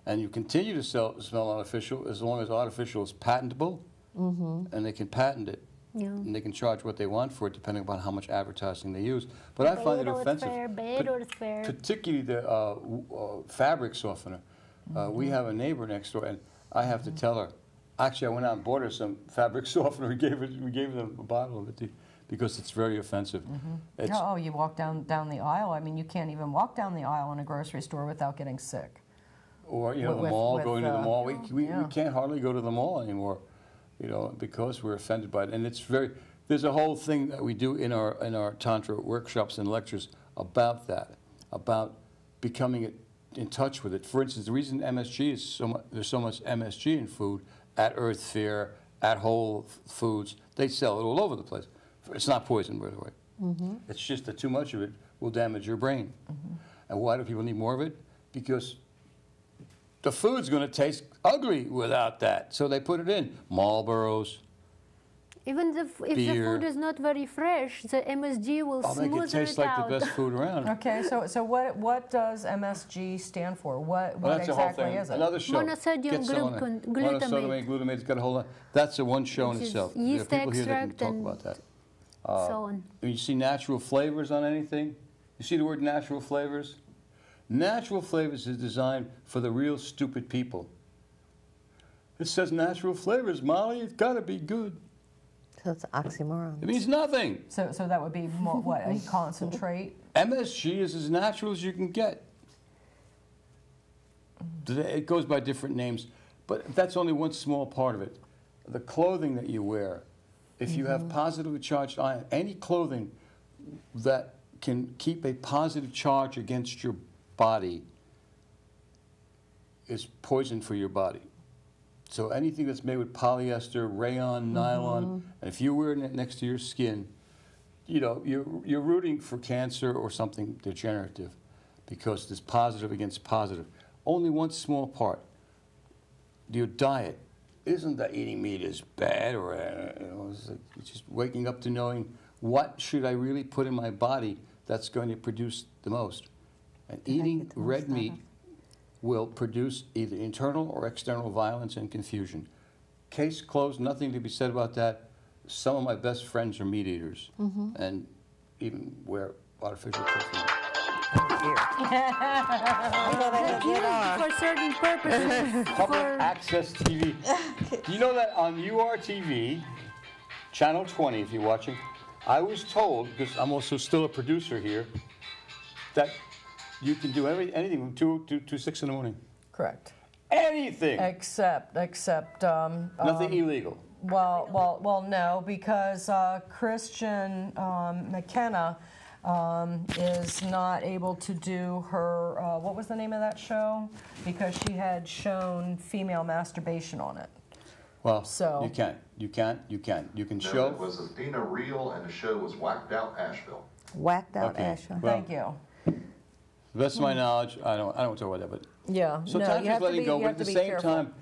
And you continue to smell artificial as long as artificial is patentable, and they can patent it. Yeah. And they can charge what they want for it depending upon how much advertising they use. But I find it offensive. Particularly the fabric softener. We have a neighbor next door, and I have to tell her. Actually, I went out and bought her some fabric softener. We gave them a bottle of it because it's very offensive. It's, Oh, you walk down the aisle. I mean, you can't even walk down the aisle in a grocery store without getting sick. Or, you know, With- the mall, with, going to the mall. We yeah. can't hardly go to the mall anymore, you know, because we're offended by it. And it's very, there's a whole thing that we do in our Tantra workshops and lectures about that, about becoming in touch with it. For instance, the reason MSG is so much, there's so much MSG in food, at Earth Fare, at Whole Foods, they sell it all over the place. It's not poison, by the way. It's just that too much of it will damage your brain. And why do people need more of it? Because the food's going to taste ugly without that. So they put it in. Marlboros. Even if the Beer. food is not very fresh, the MSG will I'll make it smooth taste it like out. the best food around. Okay, so what does MSG stand for? What Well, that's a whole exactly thing. is it? Another show. Monosodium Get someone on it. Monosodium glutamate. It's got a whole lot. That's a one show in Which is itself. There are yeast people here that can extract talk and about that. so on. You see natural flavors on anything? You see the word natural flavors? Natural flavors is designed for the real stupid people. It says natural flavors, Molly. It's got to be good. So it's oxymoron. It means nothing. So that would be more, what, a concentrate? MSG is as natural as you can get. It goes by different names, but that's only one small part of it. The clothing that you wear, if you have positively charged ion, any clothing that can keep a positive charge against your body is poison for your body. So anything that's made with polyester, rayon, nylon, and if you wear it next to your skin, you know, you're rooting for cancer or something degenerative because there's positive against positive. Only one small part. Your diet. Isn't that eating meat is bad, or you know, it's just waking up to knowing what should I really put in my body that's going to produce the most. And eating red meat will produce either internal or external violence and confusion. Case closed, nothing to be said about that. Some of my best friends are meat eaters and even wear artificial teeth. For certain purposes. Public access TV. Do you know that on URTV, Channel 20, if you're watching, I was told, because I'm also still a producer here, that you can do anything from 2 to 6 in the morning. Correct. Anything. Except Nothing illegal. well, no, because Christian McKenna is not able to do her, what was the name of that show? Because she had shown female masturbation on it. Well, So- you can. You can No, show. it was Athena Real, and the show was Whacked Out Asheville. Whacked out Okay. Asheville. Well, Thank you. to the best of my knowledge, I don't talk about that, but Yeah. so no, Tantra's you have to letting be, go, you but have at the to be same careful. time,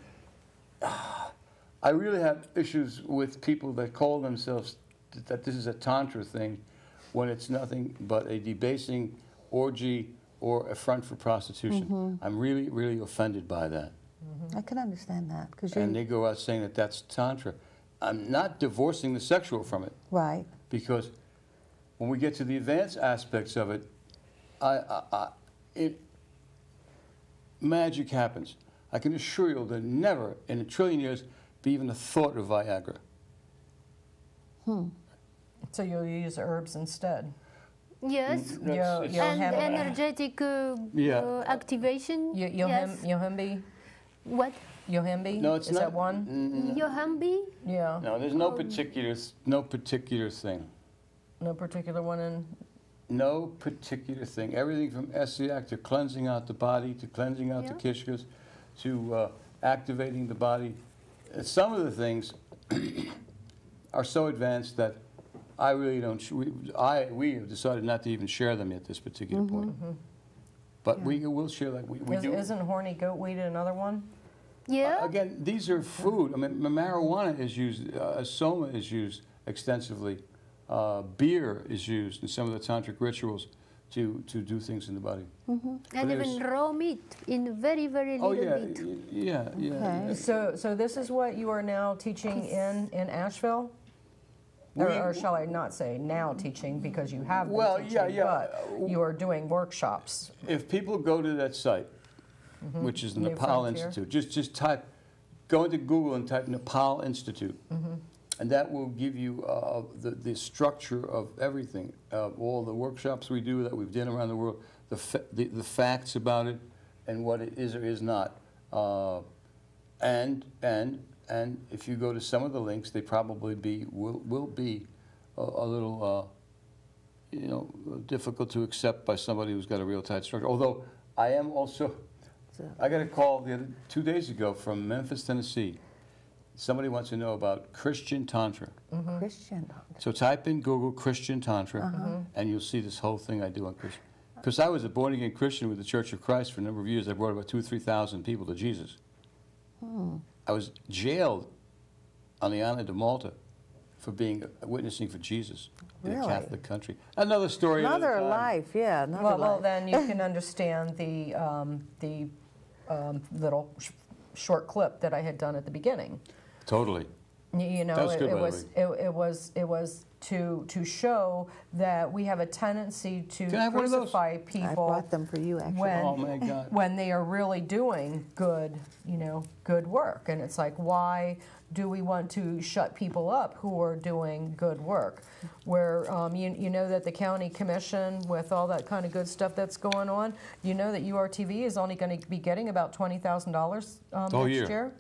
I really have issues with people that call themselves that this is a Tantra thing when it's nothing but a debasing orgy or a front for prostitution. I'm really, really offended by that. I can understand that because And you're they go out saying that that's Tantra. I'm not divorcing the sexual from it, right. because when we get to the advanced aspects of it, magic happens. I can assure you there'll never in a trillion years be even a thought of Viagra. So you'll use herbs instead. Yes. That's- Yo- And Yohimbi. energetic Yeah. activation. Yes. Yohimbi? What? Yohimbi? No, it's is not. that one? Yohambi? Yeah. No, there's no particular thing. No particular one in. No particular thing. Everything from Esiac to cleansing out the body, to cleansing out the Yeah. kishkas, to activating the body. Some of the things are so advanced that I really don't. We have decided not to even share them at this particular point. But we will share that. We do. Isn't horny goat weed another one? Yeah. Again, these are food. I mean, marijuana is used. Soma is used extensively. Beer is used in some of the tantric rituals to do things in the body. And there's- even raw meat in very, very little Oh yeah, bit. yeah. Okay. So this is what you are now teaching in Asheville? Or shall I not say now teaching, because you have been Well, teaching, yeah. but you are doing workshops. If people go to that site, which is the New Nepal Frontier. Institute, just type, go into Google and type Nepal Institute, and that will give you the structure of everything, all the workshops we do that we've done around the world, the facts about it, and what it is or is not. And if you go to some of the links, they probably will be a little you know, difficult to accept by somebody who's got a real tight structure. Although I am also, I got a call 2 days ago from Memphis, Tennessee. Somebody wants to know about Christian Tantra. Christian Tantra. So type in Google Christian Tantra, and you'll see this whole thing I do on Christian. Because I was a born-again Christian with the Church of Christ for a number of years. I brought about 2,000 or 3,000 people to Jesus. I was jailed on the island of Malta for witnessing for Jesus in a Catholic country. Another story. Another life, yeah. Another life. Well, then you can understand the little short clip that I had done at the beginning. Totally. You know, That was good, it was to show that we have a tendency to Can I have one of those? crucify people. I brought them for you, actually. When, Oh, my God. when they are really doing good, you know, good work. And it's like, why do we want to shut people up who are doing good work? Where you know that the county commission, with all that kind of good stuff that's going on, you know that URTV is only going to be getting about $20,000 next year.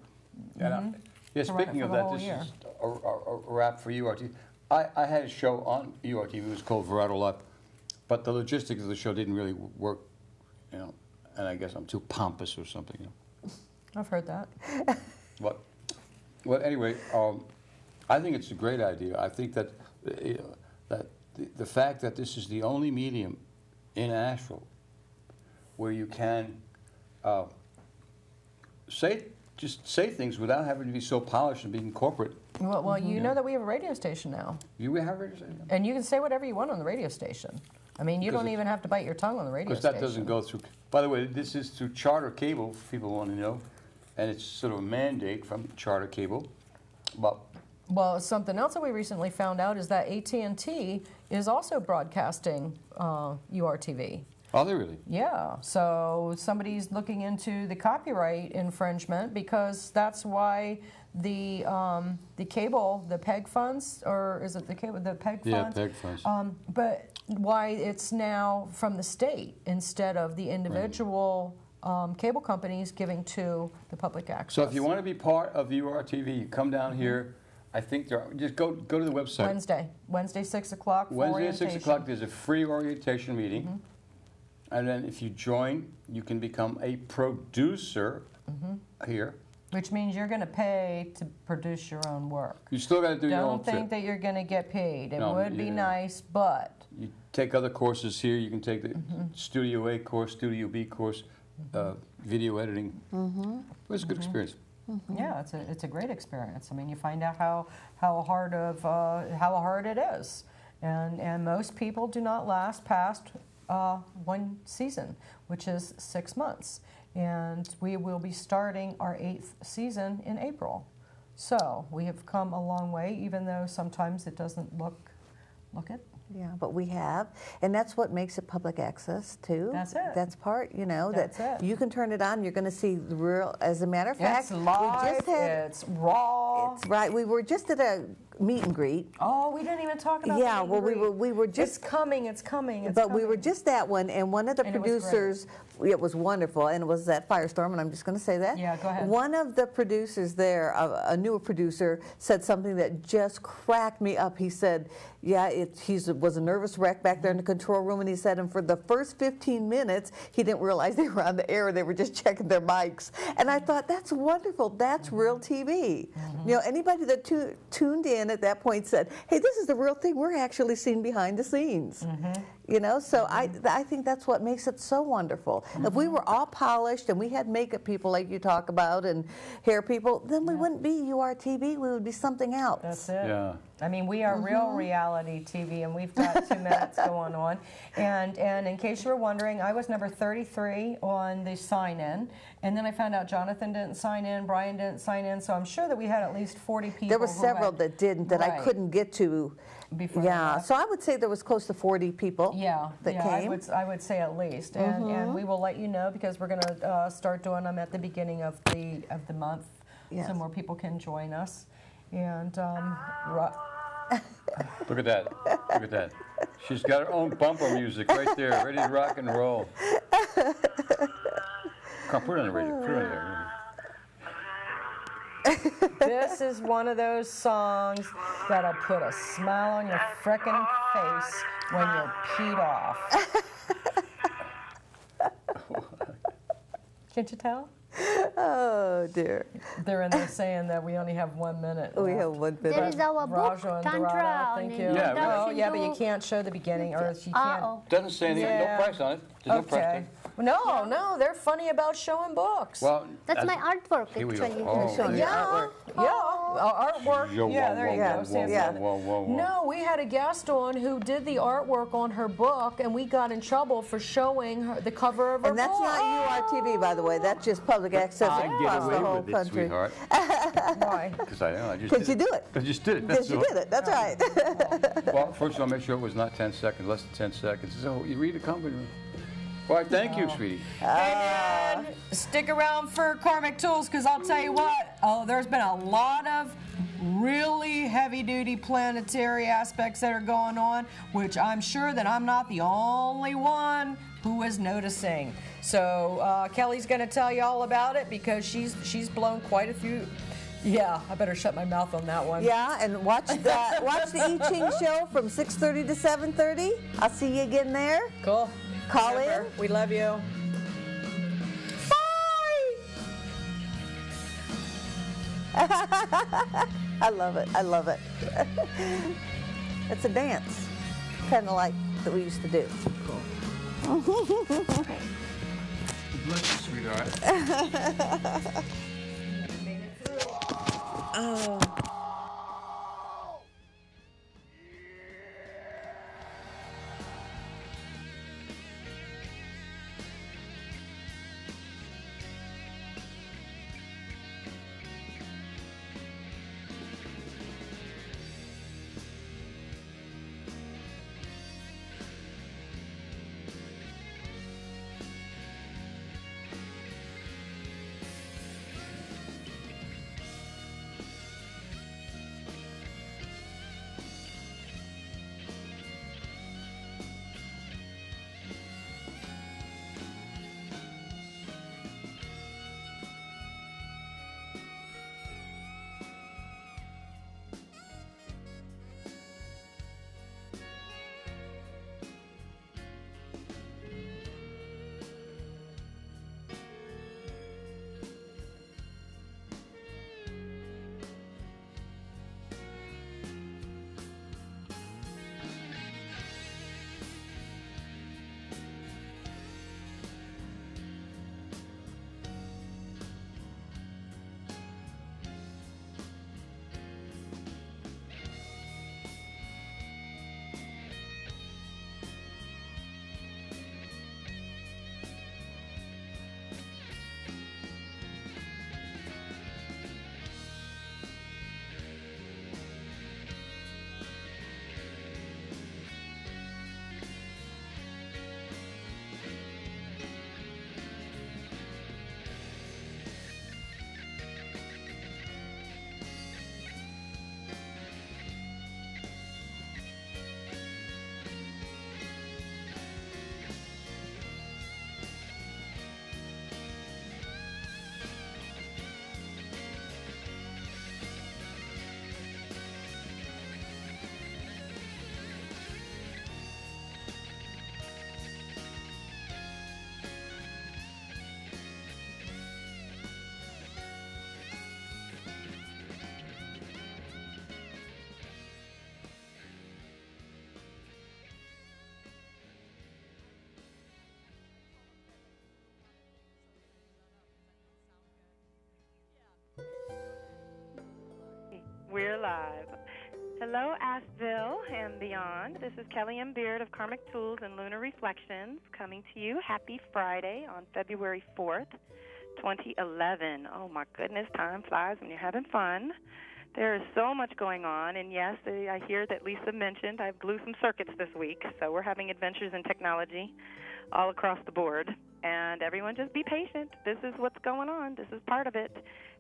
And yeah, To run it speaking for of the that, whole this year. is a wrap for URTV. I had a show on URTV. It was called Virato Dirajah, but the logistics of the show didn't really work, you know. And I guess I'm too pompous or something. You know. I've heard that. But well, anyway, I think it's a great idea. I think that the fact that this is the only medium in Asheville where you can just say things without having to be so polished and being corporate. Well, you know that we have a radio station now. You have a radio station? And you can say whatever you want on the radio station. I mean, you don't even have to bite your tongue on the radio Because station. that doesn't go through. By the way, this is through Charter Cable, if people want to know. And it's sort of a mandate from Charter Cable. But well, something else that we recently found out is that AT&T is also broadcasting URTV. are they really? Yeah, so somebody's looking into the copyright infringement, because that's why the cable, the PEG funds, or is it the cable, the PEG funds? Yeah, PEG funds. But why it's now from the state instead of the individual cable companies giving to the public access. So if you want to be part of URTV, you come down here. I think just go to the website. Wednesday 6 o'clock. Wednesday at 6 o'clock. There's a free orientation meeting, and then if you join, you can become a producer here. Which means you're going to pay to produce your own work. You still got to do your own Don't think that you're going to get paid. It No, would be yeah. nice, but You take other courses here. You can take the Studio A course, Studio B course, video editing. It's a good experience. yeah, it's a great experience. I mean, you find out how hard it is, and most people do not last past one season, which is 6 months. And we will be starting our 8th season in April. So we have come a long way, even though sometimes it doesn't look it. Yeah, but we have, and that's what makes it public access too. That's it. That's part, you know, That's that it. you can turn it on. You're going to see the real. As a matter of fact, It's live, we just had. it's raw. It's right. We were just at a meet and greet. Oh, we didn't even talk about Yeah, the meet well, and greet. we were just. It's coming. But we were just at one, and one of the And it was great. producers, it was wonderful, and it was that Firestorm, and I'm just going to say that. Yeah, go ahead. One of the producers there, a newer producer, said something that just cracked me up. He said, yeah, he was a nervous wreck back there in the control room, and he said, and for the first 15 minutes, he didn't realize they were on the air, they were just checking their mics. And I thought, that's wonderful, that's real TV. You know, anybody that tuned in at that point said, hey, this is the real thing, we're actually seeing behind the scenes. You know, so I think that's what makes it so wonderful. If we were all polished and we had makeup people like you talk about and hair people, then we wouldn't be URTV, we would be something else. That's it. Yeah. I mean, we are real reality TV, and we've got 2 minutes going on. And in case you were wondering, I was number 33 on the sign-in, and then I found out Jonathan didn't sign in, Brian didn't sign in, so I'm sure that we had at least 40 people. There were several that didn't, that I couldn't get to. Before Yeah, that. so I would say there was close to 40 people that came. I would say at least, and we will let you know, because we're going to start doing them at the beginning of the month, Yes. so more people can join us. And Look at that. Look at that. She's got her own bumper music right there, ready to rock and roll. Come on, put it on the radio. Put it on there. this is one of those songs that'll put a smile on your frickin' face when you're peed off. Can't you tell? Oh, dear. They're in there saying that we only have 1 minute. We left. have 1 minute. There is our book, Raja and Tantra. Dirajah, on thank you. Yeah, Oh, introduction yeah, but you to- can't show the beginning, or she can't. Uh-oh. Doesn't say anything. Yeah. No price on it. There's no price Okay. tag. No, they're funny about showing books. Well, That's my artwork, Here we go. actually. Oh, Show me yeah, artwork. artwork. Yo, Yeah, whoa, there you whoa, go. whoa, Stand whoa, aside. whoa, whoa, whoa. No, we had a guest on who did the artwork on her book, and we got in trouble for showing her the cover of her And that's book. not URTV, by the way. That's just public access I across get the away whole with it, country. sweetheart. Why? Because I just Because did you do it. I just did it. Because you all. did it. That's right. Well, first of all, make sure it was not 10 seconds, less than 10 seconds. So you read the company. Well, thank you, sweetie. Hey, man, stick around for Karmic Tools, because I'll tell you what, there's been a lot of really heavy-duty planetary aspects that are going on, which I'm sure that I'm not the only one who is noticing. So Kelly's going to tell you all about it, because she's blown quite a few. Yeah, I better shut my mouth on that one. Yeah, and watch the I Ching show from 6:30 to 7:30. I'll see you again there. Cool. Call Remember, we love you. I love it. I love it. It's a dance, kind of like that we used to do. Bless you, sweetheart. Oh. We're live. Hello, Asheville and beyond. This is Kelly M. Beard of Karmic Tools and Lunar Reflections coming to you. Happy Friday on February 4th, 2011. Oh, my goodness, time flies when you're having fun. There is so much going on, and yes, I hear that Lisa mentioned I blew some circuits this week, so we're having adventures in technology all across the board. and everyone just be patient. This is what's going on. This is part of it.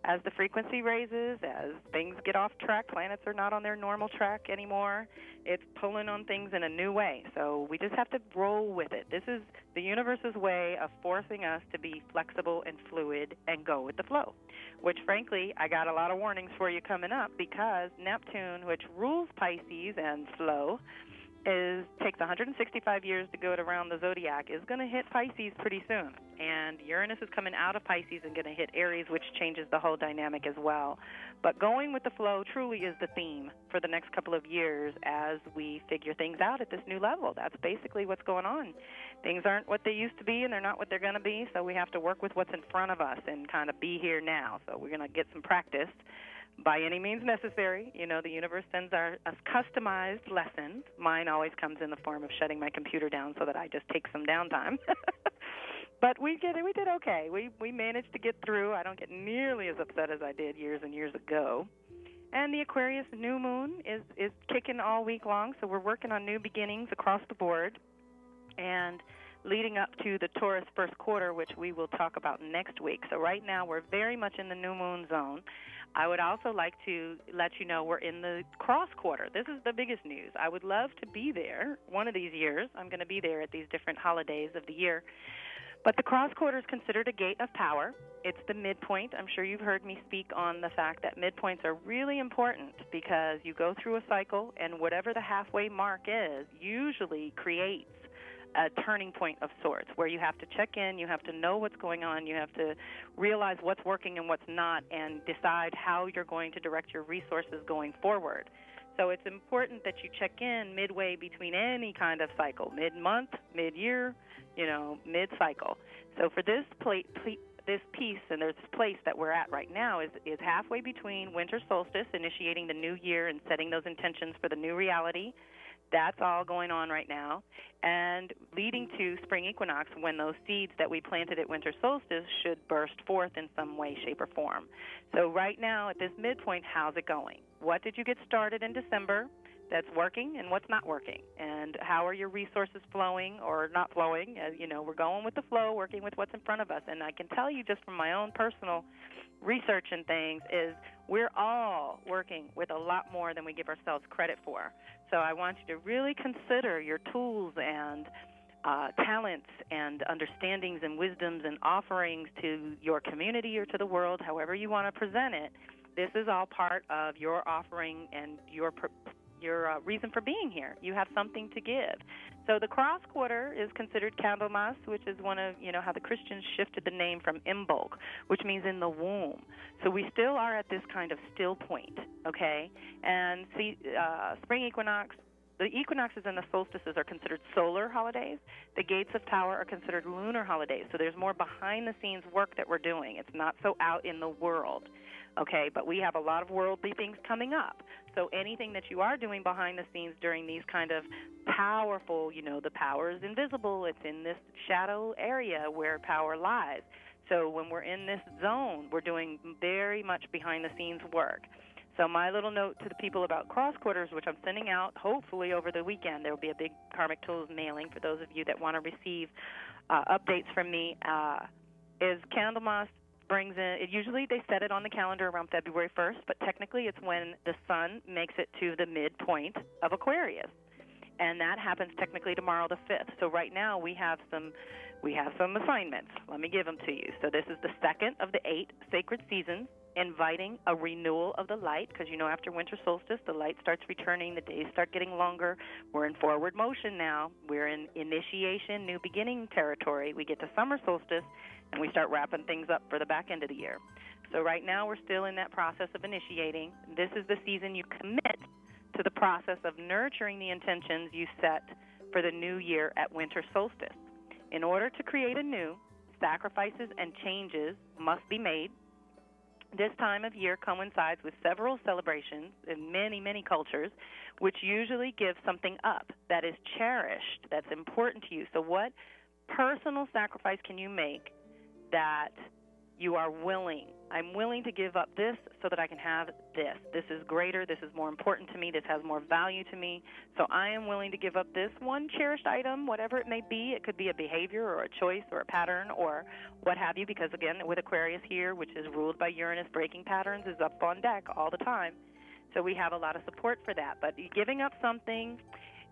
As the frequency raises, as things get off track, planets are not on their normal track anymore, it's pulling on things in a new way. So we just have to roll with it. This is the universe's way of forcing us to be flexible and fluid and go with the flow, which, frankly, I got a lot of warnings for you coming up, because Neptune, which rules Pisces and flow, takes 165 years to go around the zodiac, is going to hit Pisces pretty soon. And Uranus is coming out of Pisces and going to hit Aries, which changes the whole dynamic as well. But going with the flow truly is the theme for the next couple of years as we figure things out at this new level. That's basically what's going on. Things aren't what they used to be, and they're not what they're going to be, so we have to work with what's in front of us and kind of be here now. So we're going to get some practice by any means necessary. You know, the universe sends us customized lessons. Mine always comes in the form of shutting my computer down so that I just take some downtime. But we did okay. We managed to get through. I don't get nearly as upset as I did years and years ago. And the Aquarius new moon is kicking all week long, so we're working on new beginnings across the board. And leading up to the Taurus first quarter, which we will talk about next week. So right now we're very much in the new moon zone. I would also like to let you know we're in the cross quarter. This is the biggest news. I would love to be there one of these years. I'm going to be there at these different holidays of the year. But the cross quarter is considered a gate of power. It's the midpoint. I'm sure you've heard me speak on the fact that midpoints are really important, because you go through a cycle, and whatever the halfway mark is usually creates a turning point of sorts, where you have to check in, you have to know what's going on, you have to realize what's working and what's not, and decide how you're going to direct your resources going forward. So it's important that you check in midway between any kind of cycle, mid-month, mid-year, mid-cycle. So for this piece and this place that we're at right now is halfway between winter solstice, initiating the new year and setting those intentions for the new reality. That's all going on right now, and leading to spring equinox, when those seeds that we planted at winter solstice should burst forth in some way, shape, or form. So right now at this midpoint, how's it going? What did you get started in December that's working, and what's not working? And how are your resources flowing or not flowing? We're going with the flow, working with what's in front of us. And I can tell you just from my own personal research and things is we're all working with a lot more than we give ourselves credit for. So I want you to really consider your tools and talents and understandings and wisdoms and offerings to your community or to the world, however you want to present it. This is all part of your offering and your reason for being here. You have something to give. So the cross quarter is considered Candlemas, which is one of, how the Christians shifted the name from Imbolc, which means in the womb. So we still are at this kind of still point, okay? And see, spring equinox, the equinoxes and the solstices are considered solar holidays. The gates of power are considered lunar holidays. So there's more behind-the-scenes work that we're doing. It's not so out in the world. Okay, but we have a lot of worldly things coming up. So anything that you are doing behind the scenes during these kind of powerful, the power is invisible. It's in this shadow area where power lies. So when we're in this zone, we're doing very much behind the scenes work. So my little note to the people about cross quarters, which I'm sending out hopefully over the weekend, there will be a big Karmic Tools mailing for those of you that want to receive updates from me, is Candlemas brings in, usually they set it on the calendar around February 1st, but technically it's when the sun makes it to the midpoint of Aquarius. And that happens technically tomorrow the 5th. So right now we have some assignments. Let me give them to you. So this is the second of the 8 sacred seasons, inviting a renewal of the light, because after winter solstice the light starts returning, the days start getting longer. We're in forward motion now. We're in initiation, new beginning territory. We get to summer solstice and we start wrapping things up for the back end of the year. So right now we're still in that process of initiating. This is the season you commit to the process of nurturing the intentions you set for the new year at winter solstice. In order to create anew, sacrifices and changes must be made. This time of year coincides with several celebrations in many, many cultures, which usually give something up that is cherished, that's important to you. So what personal sacrifice can you make that You are willing. I'm willing to give up this so that I can have this. This is greater. This is more important to me. This has more value to me. So I am willing to give up this one cherished item, whatever it may be. It could be a behavior or a choice or a pattern or what have you, because, again, with Aquarius here, which is ruled by Uranus, breaking patterns is up on deck all the time. So we have a lot of support for that. But giving up something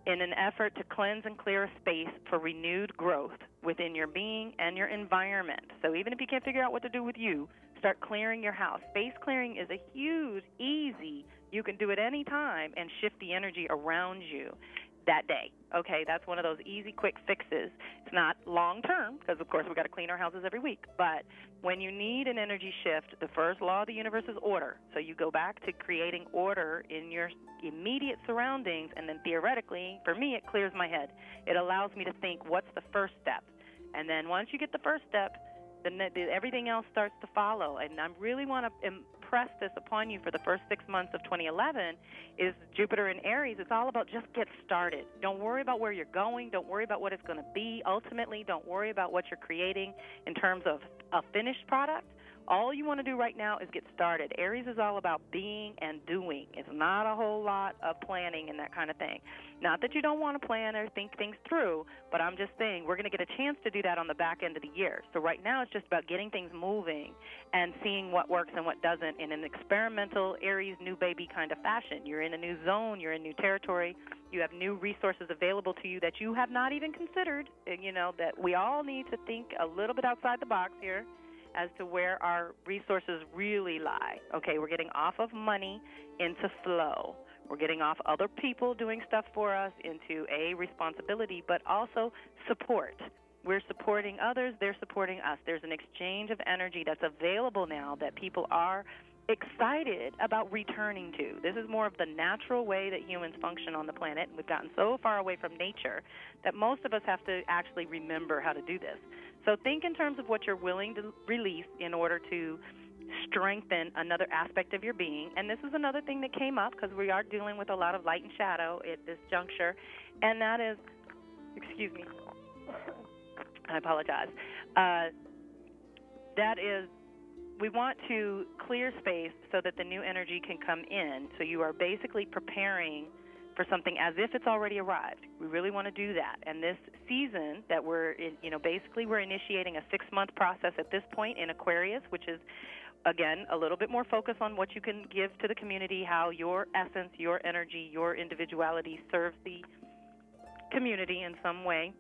in an effort to cleanse and clear a space for renewed growth within your being and your environment. So even if you can't figure out what to do with you, start clearing your house. Space clearing is a huge, easy, you can do it any time and shift the energy around you that day. Okay, that's one of those easy, quick fixes. It's not long term because, of course, we've got to clean our houses every week. But when you need an energy shift, the first law of the universe is order. So you go back to creating order in your immediate surroundings, and then theoretically, for me, it clears my head. It allows me to think, what's the first step? And then once you get the first step, then everything else starts to follow. And I really want to impress this upon you for the first 6 months of 2011 is Jupiter in Aries. It's all about just get started. Don't worry about where you're going. Don't worry about what it's going to be. Ultimately, don't worry about what you're creating in terms of a finished product. All you want to do right now is get started. Aries is all about being and doing. It's not a whole lot of planning and that kind of thing. Not that you don't want to plan or think things through, but I'm just saying we're going to get a chance to do that on the back end of the year. So right now it's just about getting things moving and seeing what works and what doesn't in an experimental Aries new baby kind of fashion. You're in a new zone. You're in new territory. You have new resources available to you that you have not even considered. You know, that we all need to think a little bit outside the box here as to where our resources really lie. Okay, we're getting off of money into flow. We're getting off other people doing stuff for us into a responsibility, but also support. We're supporting others, they're supporting us. There's an exchange of energy that's available now that people are excited about returning to. This is more of the natural way that humans function on the planet. We've gotten so far away from nature that most of us have to actually remember how to do this. So think in terms of what you're willing to release in order to strengthen another aspect of your being. And this is another thing that came up because we are dealing with a lot of light and shadow at this juncture, and that is, excuse me, I apologize, that is, we want to clear space so that the new energy can come in. So you are basically preparing for something as if it's already arrived. We really want to do that. And this season that we're in, basically we're initiating a 6-month process at this point in Aquarius, which is, again, a little bit more focus on what you can give to the community, how your essence, your energy, your individuality serves the community in some way.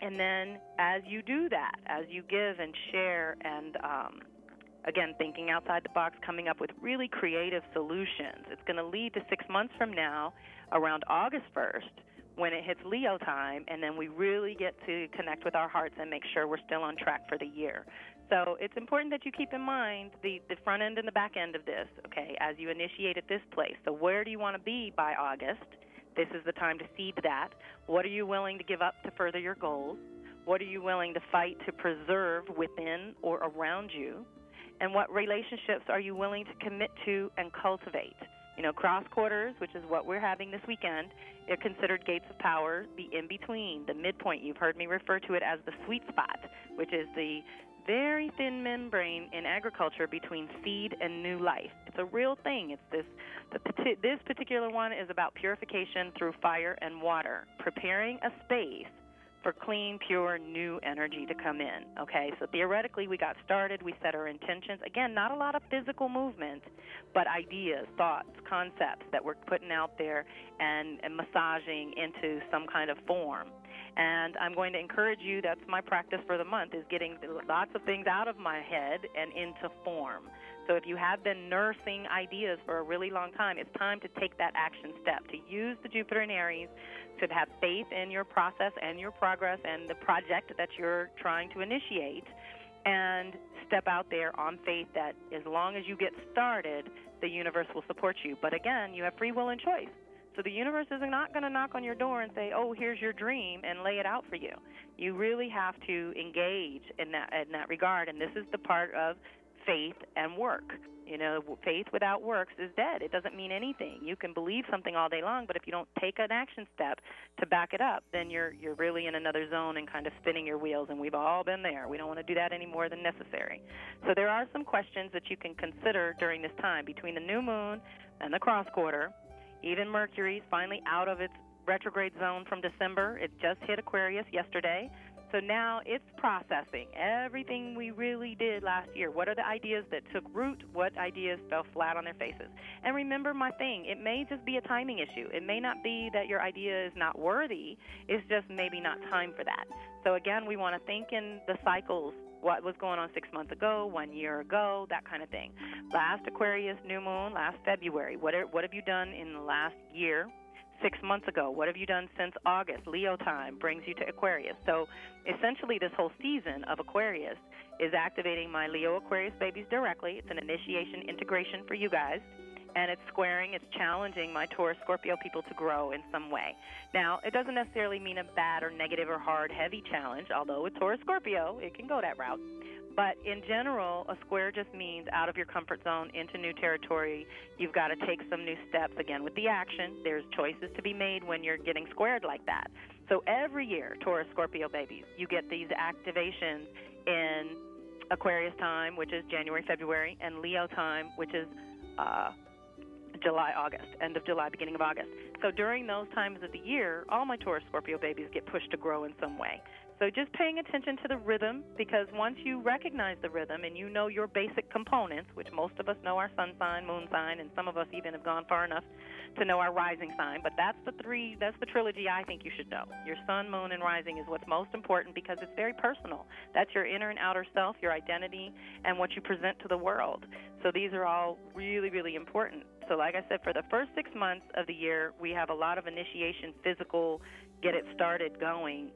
And then as you do that, as you give and share and again, thinking outside the box, coming up with really creative solutions. It's going to lead to 6 months from now, around August 1st, when it hits Leo time, and then we really get to connect with our hearts and make sure we're still on track for the year. So it's important that you keep in mind the front end and the back end of this, okay, as you initiate at this place. So where do you want to be by August? This is the time to seed that. What are you willing to give up to further your goals? What are you willing to fight to preserve within or around you? And what relationships are you willing to commit to and cultivate? Cross quarters, which is what we're having this weekend, are considered gates of power, the in-between, the midpoint. You've heard me refer to it as the sweet spot, which is the very thin membrane in agriculture between seed and new life. It's a real thing. It's this particular one is about purification through fire and water, preparing a space for clean, pure, new energy to come in, okay? So theoretically, we got started. We set our intentions. Again, not a lot of physical movement, but ideas, thoughts, concepts that we're putting out there and massaging into some kind of form. And I'm going to encourage you, that's my practice for the month, is getting lots of things out of my head and into form. So if you have been nursing ideas for a really long time, it's time to take that action step, to use the Jupiter in Aries, to have faith in your process and your progress and the project that you're trying to initiate, and step out there on faith that as long as you get started, the universe will support you. But again, you have free will and choice. So the universe is not going to knock on your door and say, oh, here's your dream, and lay it out for you. You really have to engage in that regard, and this is the part of faith and work. You know, faith without works is dead. It doesn't mean anything. You can believe something all day long, but if you don't take an action step to back it up, then you're really in another zone and kind of spinning your wheels, and we've all been there. We don't want to do that any more than necessary. So there are some questions that you can consider during this time between the new moon and the cross quarter. Even Mercury's finally out of its retrograde zone from December. It just hit Aquarius yesterday. So now it's processing everything we really did last year. What are the ideas that took root? What ideas fell flat on their faces? And remember my thing, it may just be a timing issue. It may not be that your idea is not worthy. It's just maybe not time for that. So again, we want to think in the cycles. What was going on 6 months ago, 1 year ago, that kind of thing. Last Aquarius new moon, last February. What have you done in the last year? 6 months ago. What have you done since August? Leo time brings you to Aquarius. So essentially this whole season of Aquarius is activating my Leo Aquarius babies directly. It's an initiation integration for you guys. And it's squaring, it's challenging my Taurus Scorpio people to grow in some way. Now, it doesn't necessarily mean a bad or negative or hard, heavy challenge, although with Taurus Scorpio, it can go that route. But in general, a square just means out of your comfort zone into new territory. You've got to take some new steps. Again, with the action, there's choices to be made when you're getting squared like that. So every year, Taurus, Scorpio babies, you get these activations in Aquarius time, which is January, February, and Leo time, which is July, August, end of July, beginning of August. So during those times of the year, all my Taurus, Scorpio babies get pushed to grow in some way. So just paying attention to the rhythm, because once you recognize the rhythm and you know your basic components, which most of us know our sun sign, moon sign, and some of us even have gone far enough to know our rising sign, but that's the trilogy I think you should know. Your sun, moon, and rising is what's most important because it's very personal. That's your inner and outer self, your identity, and what you present to the world. So these are all really, really important. So like I said, for the first 6 months of the year, we have a lot of initiation, physical, get it started going,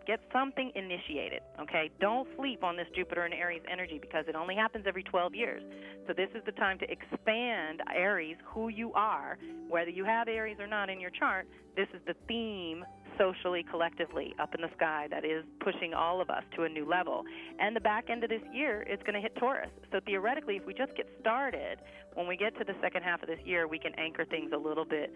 get something initiated, okay? Don't sleep on this Jupiter and Aries energy because it only happens every 12 years. So this is the time to expand Aries, who you are, whether you have Aries or not in your chart. This is the theme socially, collectively, up in the sky that is pushing all of us to a new level. And the back end of this year, it's going to hit Taurus. So theoretically, if we just get started, when we get to the second half of this year, we can anchor things a little bit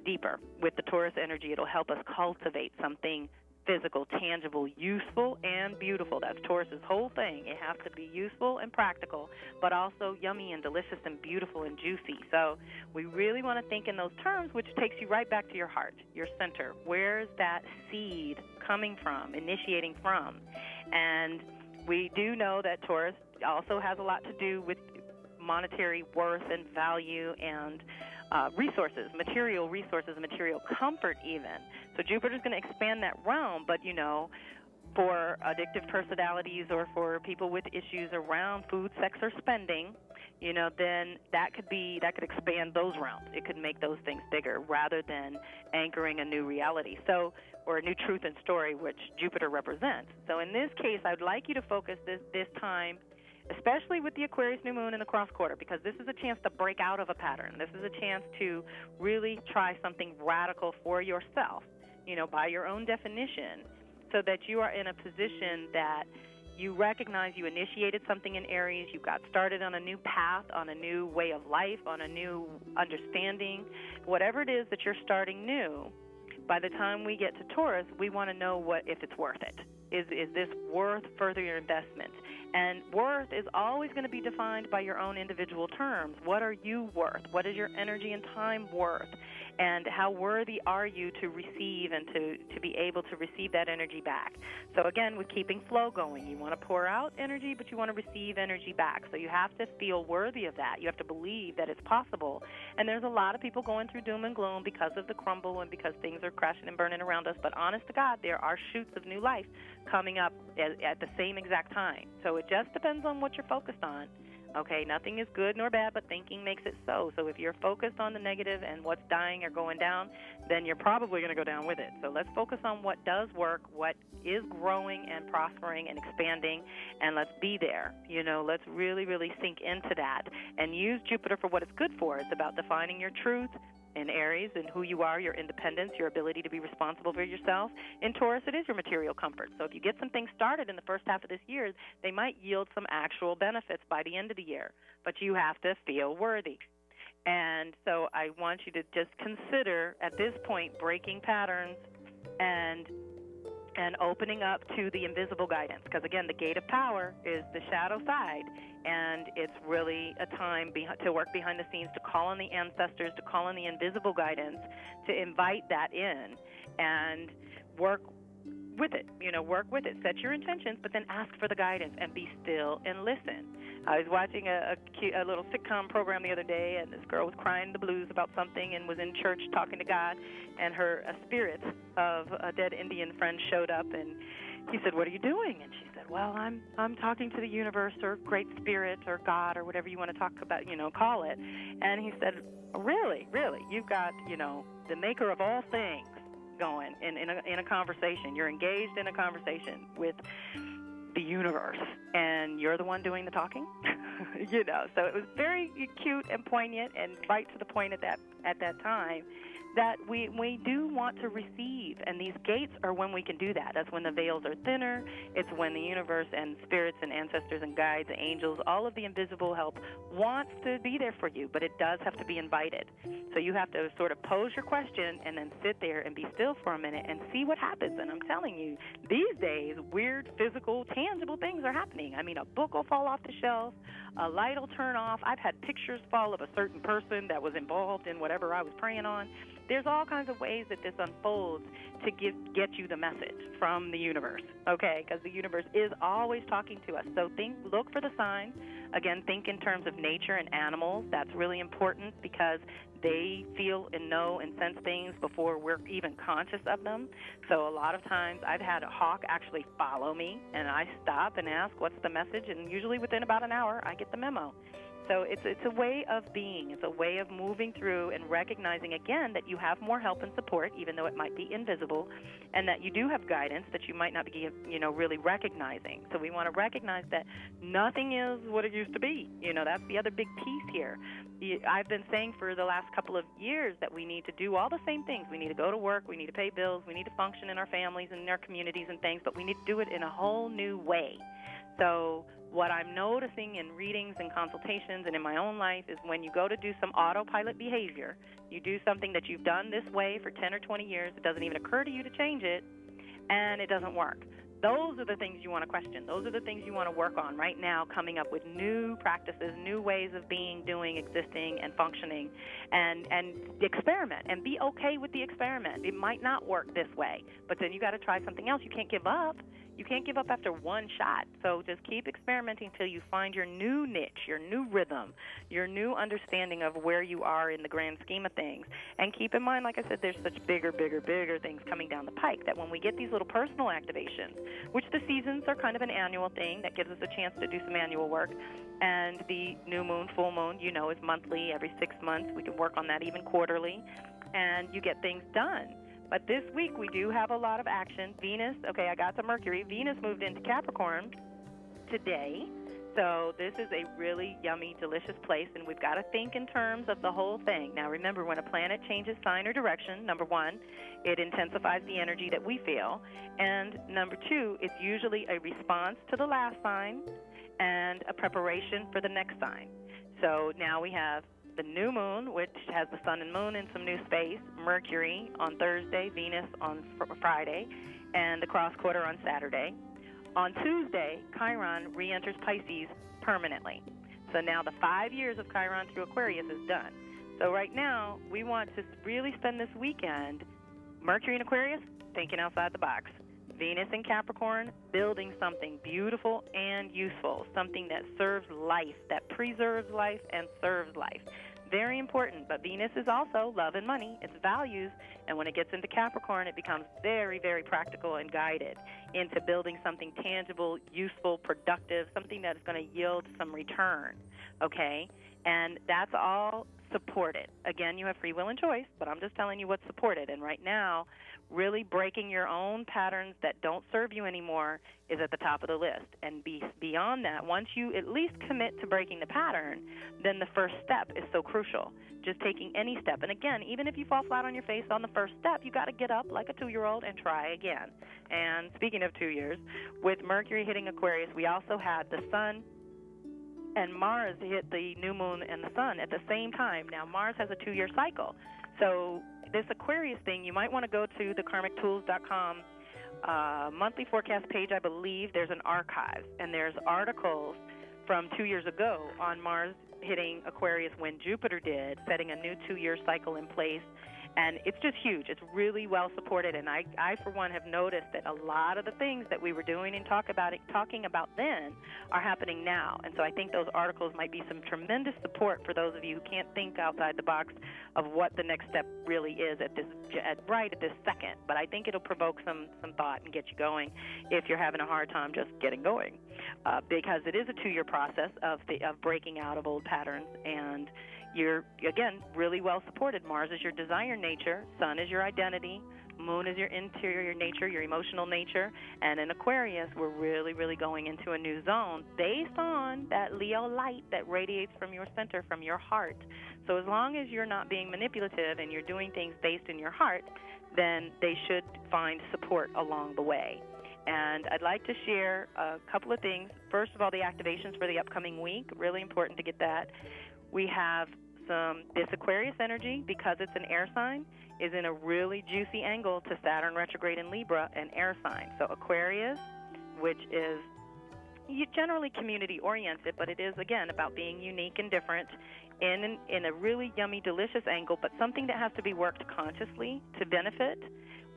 deeper. With the Taurus energy, it'll help us cultivate something physical, tangible, useful, and beautiful. That's Taurus's whole thing. It has to be useful and practical, but also yummy and delicious and beautiful and juicy. So we really want to think in those terms, which takes you right back to your heart, your center. Where's that seed coming from, initiating from? And we do know that Taurus also has a lot to do with monetary worth and value and resources, material comfort even. So Jupiter's going to expand that realm, but for addictive personalities or for people with issues around food, sex, or spending, then that could expand those realms. It could make those things bigger rather than anchoring a new reality. So, or a new truth and story, which Jupiter represents. So in this case, I'd like you to focus this time, especially with the Aquarius new moon and the cross quarter, because this is a chance to break out of a pattern. This is a chance to really try something radical for yourself, by your own definition, so that you are in a position that you recognize you initiated something in Aries, you got started on a new path, on a new way of life, on a new understanding. Whatever it is that you're starting new, by the time we get to Taurus, we want to know if it's worth it. Is this worth further your investment? And worth is always going to be defined by your own individual terms. What are you worth? What is your energy and time worth? And how worthy are you to receive and to be able to receive that energy back? So again, with keeping flow going, you want to pour out energy, but you want to receive energy back. So you have to feel worthy of that. You have to believe that it's possible. And there's a lot of people going through doom and gloom because of the crumble and because things are crashing and burning around us. But honest to God, there are shoots of new life coming up at the same exact time. So it just depends on what you're focused on. Okay, nothing is good nor bad, but thinking makes it so. So if you're focused on the negative and what's dying or going down, then you're probably going to go down with it. So let's focus on what does work, what is growing and prospering and expanding, and let's be there. Let's really, really sink into that and use Jupiter for what it's good for. It's about defining your truth, In Aries, and who you are, your independence, your ability to be responsible for yourself. In Taurus, it is your material comfort. So if you get some things started in the first half of this year, they might yield some actual benefits by the end of the year. But you have to feel worthy. And so I want you to just consider, at this point, breaking patterns and opening up to the invisible guidance. Because, again, the gate of power is the shadow side, and it's really a time to work behind the scenes, to call on the ancestors, to call on the invisible guidance, to invite that in and work with it. Work with it. Set your intentions, but then ask for the guidance and be still and listen. I was watching a little sitcom program the other day, and this girl was crying the blues about something and was in church talking to God, and a spirit of a dead Indian friend showed up, and he said, "What are you doing?" And she said, "Well, I'm talking to the universe or Great Spirit or God or whatever you want to talk about, call it." And he said, "Really? You've got, the maker of all things going in a conversation. You're engaged in a conversation with the universe, and you're the one doing the talking." So it was very cute and poignant and right to the point at that time, that we do want to receive, and these gates are when we can do that. That's when the veils are thinner. It's when the universe and spirits and ancestors and guides, angels, all of the invisible help wants to be there for you, but it does have to be invited. So you have to sort of pose your question and then sit there and be still for a minute and see what happens. And I'm telling you, these days, weird, physical, tangible things are happening. I mean, a book will fall off the shelf, a light will turn off. I've had pictures fall of a certain person that was involved in whatever I was praying on. There's all kinds of ways that this unfolds to get you the message from the universe, okay? Because the universe is always talking to us. So look for the signs. Again, think in terms of nature and animals. That's really important because they feel and know and sense things before we're even conscious of them. So a lot of times I've had a hawk actually follow me, and I stop and ask, what's the message? And usually within about an hour, I get the memo. So it's a way of being. It's a way of moving through and recognizing, again, that you have more help and support, even though it might be invisible, and that you do have guidance that you might not be, really recognizing. So we want to recognize that nothing is what it used to be. That's the other big piece here. I've been saying for the last couple of years that we need to do all the same things. We need to go to work. We need to pay bills. We need to function in our families and in our communities and things, but we need to do it in a whole new way. So what I'm noticing in readings and consultations and in my own life is when you go to do some autopilot behavior, you do something that you've done this way for 10 or 20 years, it doesn't even occur to you to change it, and it doesn't work. Those are the things you want to question. Those are the things you want to work on right now, coming up with new practices, new ways of being, doing, existing, and functioning, and experiment, and be okay with the experiment. It might not work this way, but then you got to try something else. You can't give up. You can't give up after one shot. So just keep experimenting until you find your new niche, your new rhythm, your new understanding of where you are in the grand scheme of things. And keep in mind, like I said, there's such bigger things coming down the pike that when we get these little personal activations, which the seasons are kind of an annual thing that gives us a chance to do some annual work, and the new moon, full moon, is monthly, every 6 months. We can work on that even quarterly, and you get things done. But this week we do have a lot of action. Venus, I got to Mercury. Venus moved into Capricorn today. So this is a really yummy, delicious place, and we've got to think in terms of the whole thing. Now remember, when a planet changes sign or direction, number one, it intensifies the energy that we feel. And number two, it's usually a response to the last sign and a preparation for the next sign. So now we have the new moon, which has the sun and moon in some new space, Mercury on Thursday, Venus on Friday, and the cross quarter on Saturday. On Tuesday, Chiron re-enters Pisces permanently. So now the 5 years of Chiron through Aquarius is done. So right now, we want to really spend this weekend, Mercury in Aquarius, thinking outside the box. Venus in Capricorn, building something beautiful and useful, something that serves life, that preserves life and serves life. Very important, but Venus is also love and money. It's values, and when it gets into Capricorn, it becomes very, very practical and guided into building something tangible, useful, productive, something that is going to yield some return, okay? And that's all supported. Again, you have free will and choice, but I'm just telling you what's supported. And right now, really breaking your own patterns that don't serve you anymore is at the top of the list. And beyond that, once you at least commit to breaking the pattern, then the first step is so crucial. Just taking any step. And again, even if you fall flat on your face on the first step, you got to get up like a 2-year-old and try again. And speaking of 2 years, with Mercury hitting Aquarius, we also had the Sun and Mars hit the new moon and the Sun at the same time. Now, Mars has a 2-year cycle. So this Aquarius thing, you might want to go to the karmictools.com monthly forecast page. I believe there's an archive, and there's articles from 2 years ago on Mars hitting Aquarius when Jupiter did, setting a new 2-year cycle in place. And it's just huge. It's really well supported. And I, for one, have noticed that a lot of the things that we were doing and talking about then are happening now. And so I think those articles might be some tremendous support for those of you who can't think outside the box of what the next step really is right at this second. But I think it'll provoke some thought and get you going if you're having a hard time just getting going, because it is a 2-year process of breaking out of old patterns. And you're, again, really well supported. Mars is your desire nature. Sun is your identity. Moon is your interior nature, your emotional nature. And in Aquarius, we're really, really going into a new zone based on that Leo light that radiates from your center, from your heart. So as long as you're not being manipulative and you're doing things based in your heart, then they should find support along the way. And I'd like to share a couple of things. First of all, the activations for the upcoming week, really important to get that. We have this Aquarius energy, because it's an air sign, is in a really juicy angle to Saturn retrograde in Libra, an air sign. So Aquarius, which is generally community-oriented, but it is, again, about being unique and different in a really yummy, delicious angle, but something that has to be worked consciously to benefit,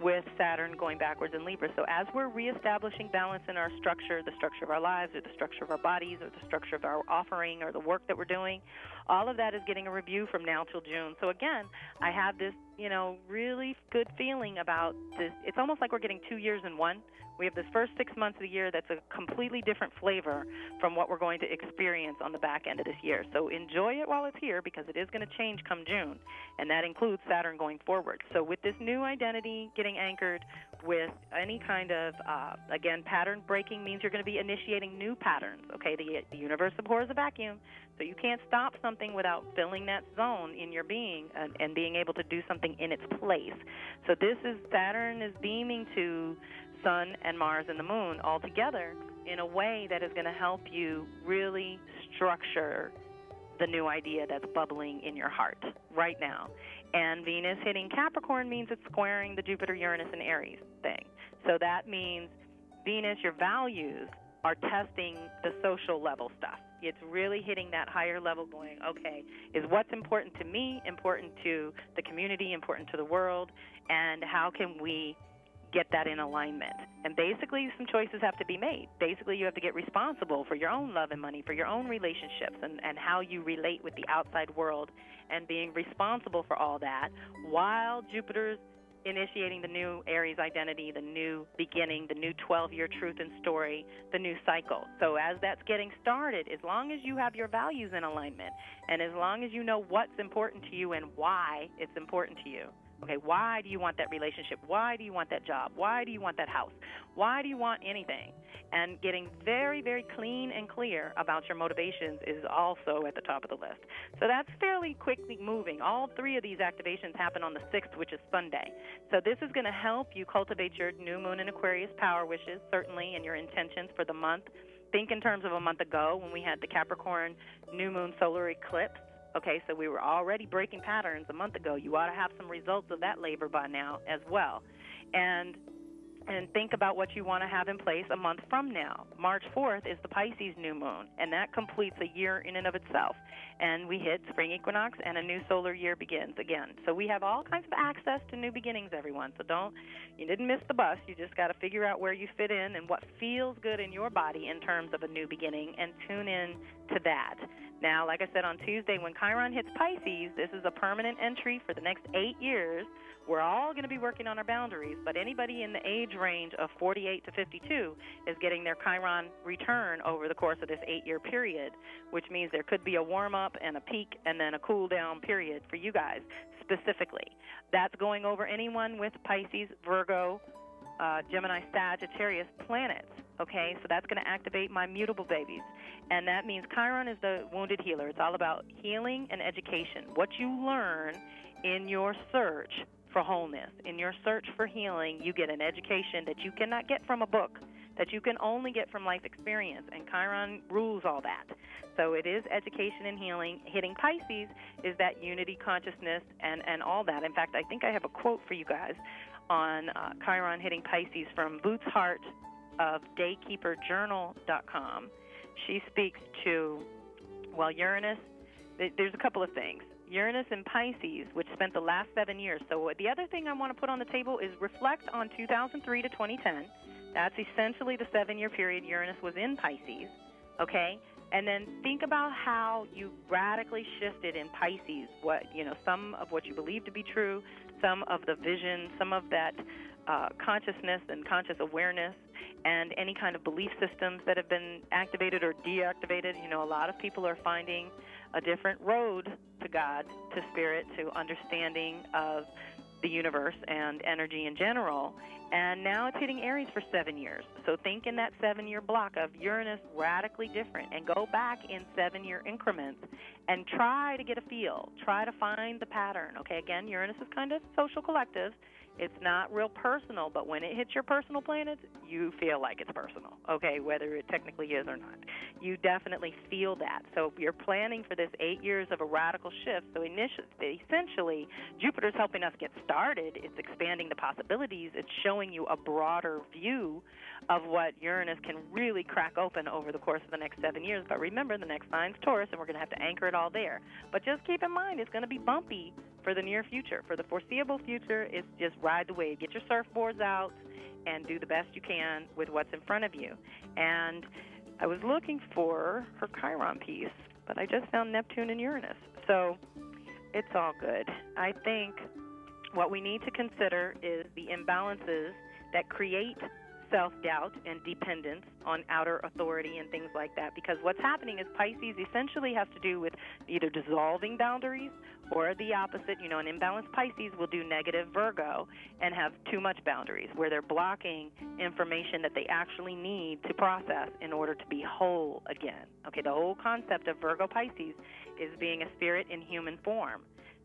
with Saturn going backwards in Libra. So as we're reestablishing balance in our structure, the structure of our lives or the structure of our bodies or the structure of our offering or the work that we're doing, all of that is getting a review from now till June. So again, I have this, really good feeling about this. It's almost like we're getting 2 years in one. We have this first 6 months of the year that's a completely different flavor from what we're going to experience on the back end of this year. So enjoy it while it's here, because it is going to change come June, and that includes Saturn going forward. So with this new identity getting anchored with any kind of, again, pattern breaking means you're going to be initiating new patterns, okay? The universe abhors a vacuum, so you can't stop something without filling that zone in your being and being able to do something in its place. So this is, Saturn is beaming to Sun and Mars and the Moon all together in a way that is going to help you really structure the new idea that's bubbling in your heart right now. And Venus hitting Capricorn means it's squaring the Jupiter, Uranus, and Aries thing. So that means Venus, your values, are testing the social level stuff. It's really hitting that higher level, going, okay, is what's important to me important to the community, important to the world, and how can we get that in alignment? And basically some choices have to be made. Basically you have to get responsible for your own love and money, for your own relationships, and how you relate with the outside world, and being responsible for all that while Jupiter's initiating the new Aries identity, the new beginning, the new 12-year truth and story, the new cycle. So as that's getting started, as long as you have your values in alignment, and as long as you know what's important to you and why it's important to you. Okay, why do you want that relationship? Why do you want that job? Why do you want that house? Why do you want anything? And getting very, very clean and clear about your motivations is also at the top of the list. So that's fairly quickly moving. All 3 of these activations happen on the 6th, which is Sunday. So this is going to help you cultivate your new moon and Aquarius power wishes, certainly, and your intentions for the month. Think in terms of a month ago when we had the Capricorn new moon solar eclipse. Okay, so we were already breaking patterns a month ago. You ought to have some results of that labor by now as well. And think about what you want to have in place a month from now. March 4th is the Pisces new moon, and that completes a year in and of itself. And we hit spring equinox, and a new solar year begins again. So we have all kinds of access to new beginnings, everyone. So you didn't miss the bus. You just got to figure out where you fit in and what feels good in your body in terms of a new beginning, and tune in to that. Now, like I said on Tuesday, when Chiron hits Pisces, this is a permanent entry for the next 8 years. We're all going to be working on our boundaries, but anybody in the age range of 48 to 52 is getting their Chiron return over the course of this 8-year period, which means there could be a warm-up and a peak and then a cool-down period for you guys specifically. That's going over anyone with Pisces, Virgo, Gemini, Sagittarius planets, okay? So that's going to activate my mutable babies. And that means Chiron is the wounded healer. It's all about healing and education. What you learn in your search for wholeness, in your search for healing, you get an education that you cannot get from a book, that you can only get from life experience, and Chiron rules all that. So it is education and healing. Hitting Pisces is that unity consciousness and all that. In fact, I think I have a quote for you guys on Chiron hitting Pisces from Boots Hart of daykeeperjournal.com. She speaks to, well, Uranus, there's a couple of things. Uranus and Pisces, which spent the last 7 years. So the other thing I want to put on the table is reflect on 2003 to 2010. That's essentially the 7-year period Uranus was in Pisces, okay? And then think about how you radically shifted in Pisces, some of what you believe to be true, some of the vision, some of that consciousness and conscious awareness, and any kind of belief systems that have been activated or deactivated. You know, a lot of people are finding a different road to God, to spirit, to understanding of the universe and energy in general. And now it's hitting Aries for 7 years. So think in that 7-year block of Uranus radically different, and go back in 7-year increments and try to get a feel. Try to find the pattern. Okay, again, Uranus is kind of social collective. It's not real personal, but when it hits your personal planets, you feel like it's personal, okay, whether it technically is or not. You definitely feel that. So you're planning for this 8 years of a radical shift. So essentially, Jupiter's helping us get started. It's expanding the possibilities. It's showing you a broader view of what Uranus can really crack open over the course of the next 7 years. But remember, the next sign's Taurus, and we're going to have to anchor it all there. But just keep in mind, it's going to be bumpy for the near future. For the foreseeable future, it's just ride the wave. Get your surfboards out and do the best you can with what's in front of you. And I was looking for her Chiron piece, but I just found Neptune and Uranus. So it's all good. I think what we need to consider is the imbalances that create self-doubt and dependence on outer authority and things like that, because what's happening is Pisces essentially has to do with either dissolving boundaries or the opposite. You know, an imbalanced Pisces will do negative Virgo and have too much boundaries, where they're blocking information that they actually need to process in order to be whole again. Okay, the whole concept of Virgo Pisces is being a spirit in human form.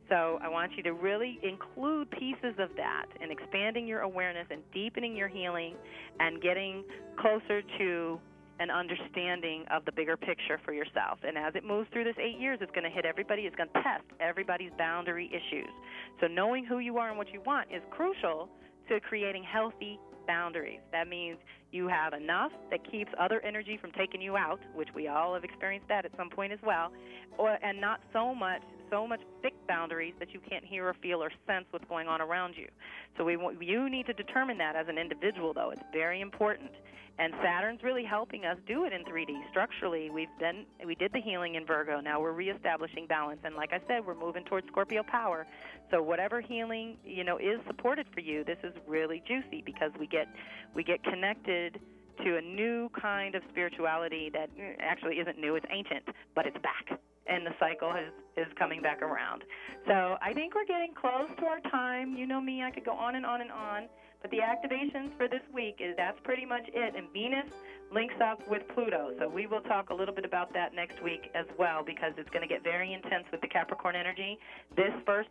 So I want you to really include pieces of that and expanding your awareness and deepening your healing and getting closer to an understanding of the bigger picture for yourself. And as it moves through this 8 years, it's going to hit everybody. It's going to test everybody's boundary issues. So knowing who you are and what you want is crucial to creating healthy boundaries. That means you have enough that keeps other energy from taking you out, which we all have experienced that at some point as well, and not so much thick boundaries that you can't hear or feel or sense what's going on around you. So you need to determine that as an individual, though. It's very important. And Saturn's really helping us do it in 3D. Structurally, we did the healing in Virgo. Now we're reestablishing balance. And like I said, we're moving towards Scorpio power. So whatever healing, is supported for you, this is really juicy, because we get connected to a new kind of spirituality that actually isn't new. It's ancient, but it's back. And the cycle is coming back around. So I think we're getting close to our time. You know me, I could go on and on and on. But the activations for this week, that's pretty much it. And Venus links up with Pluto. So we will talk a little bit about that next week as well, because it's going to get very intense with the Capricorn energy. This first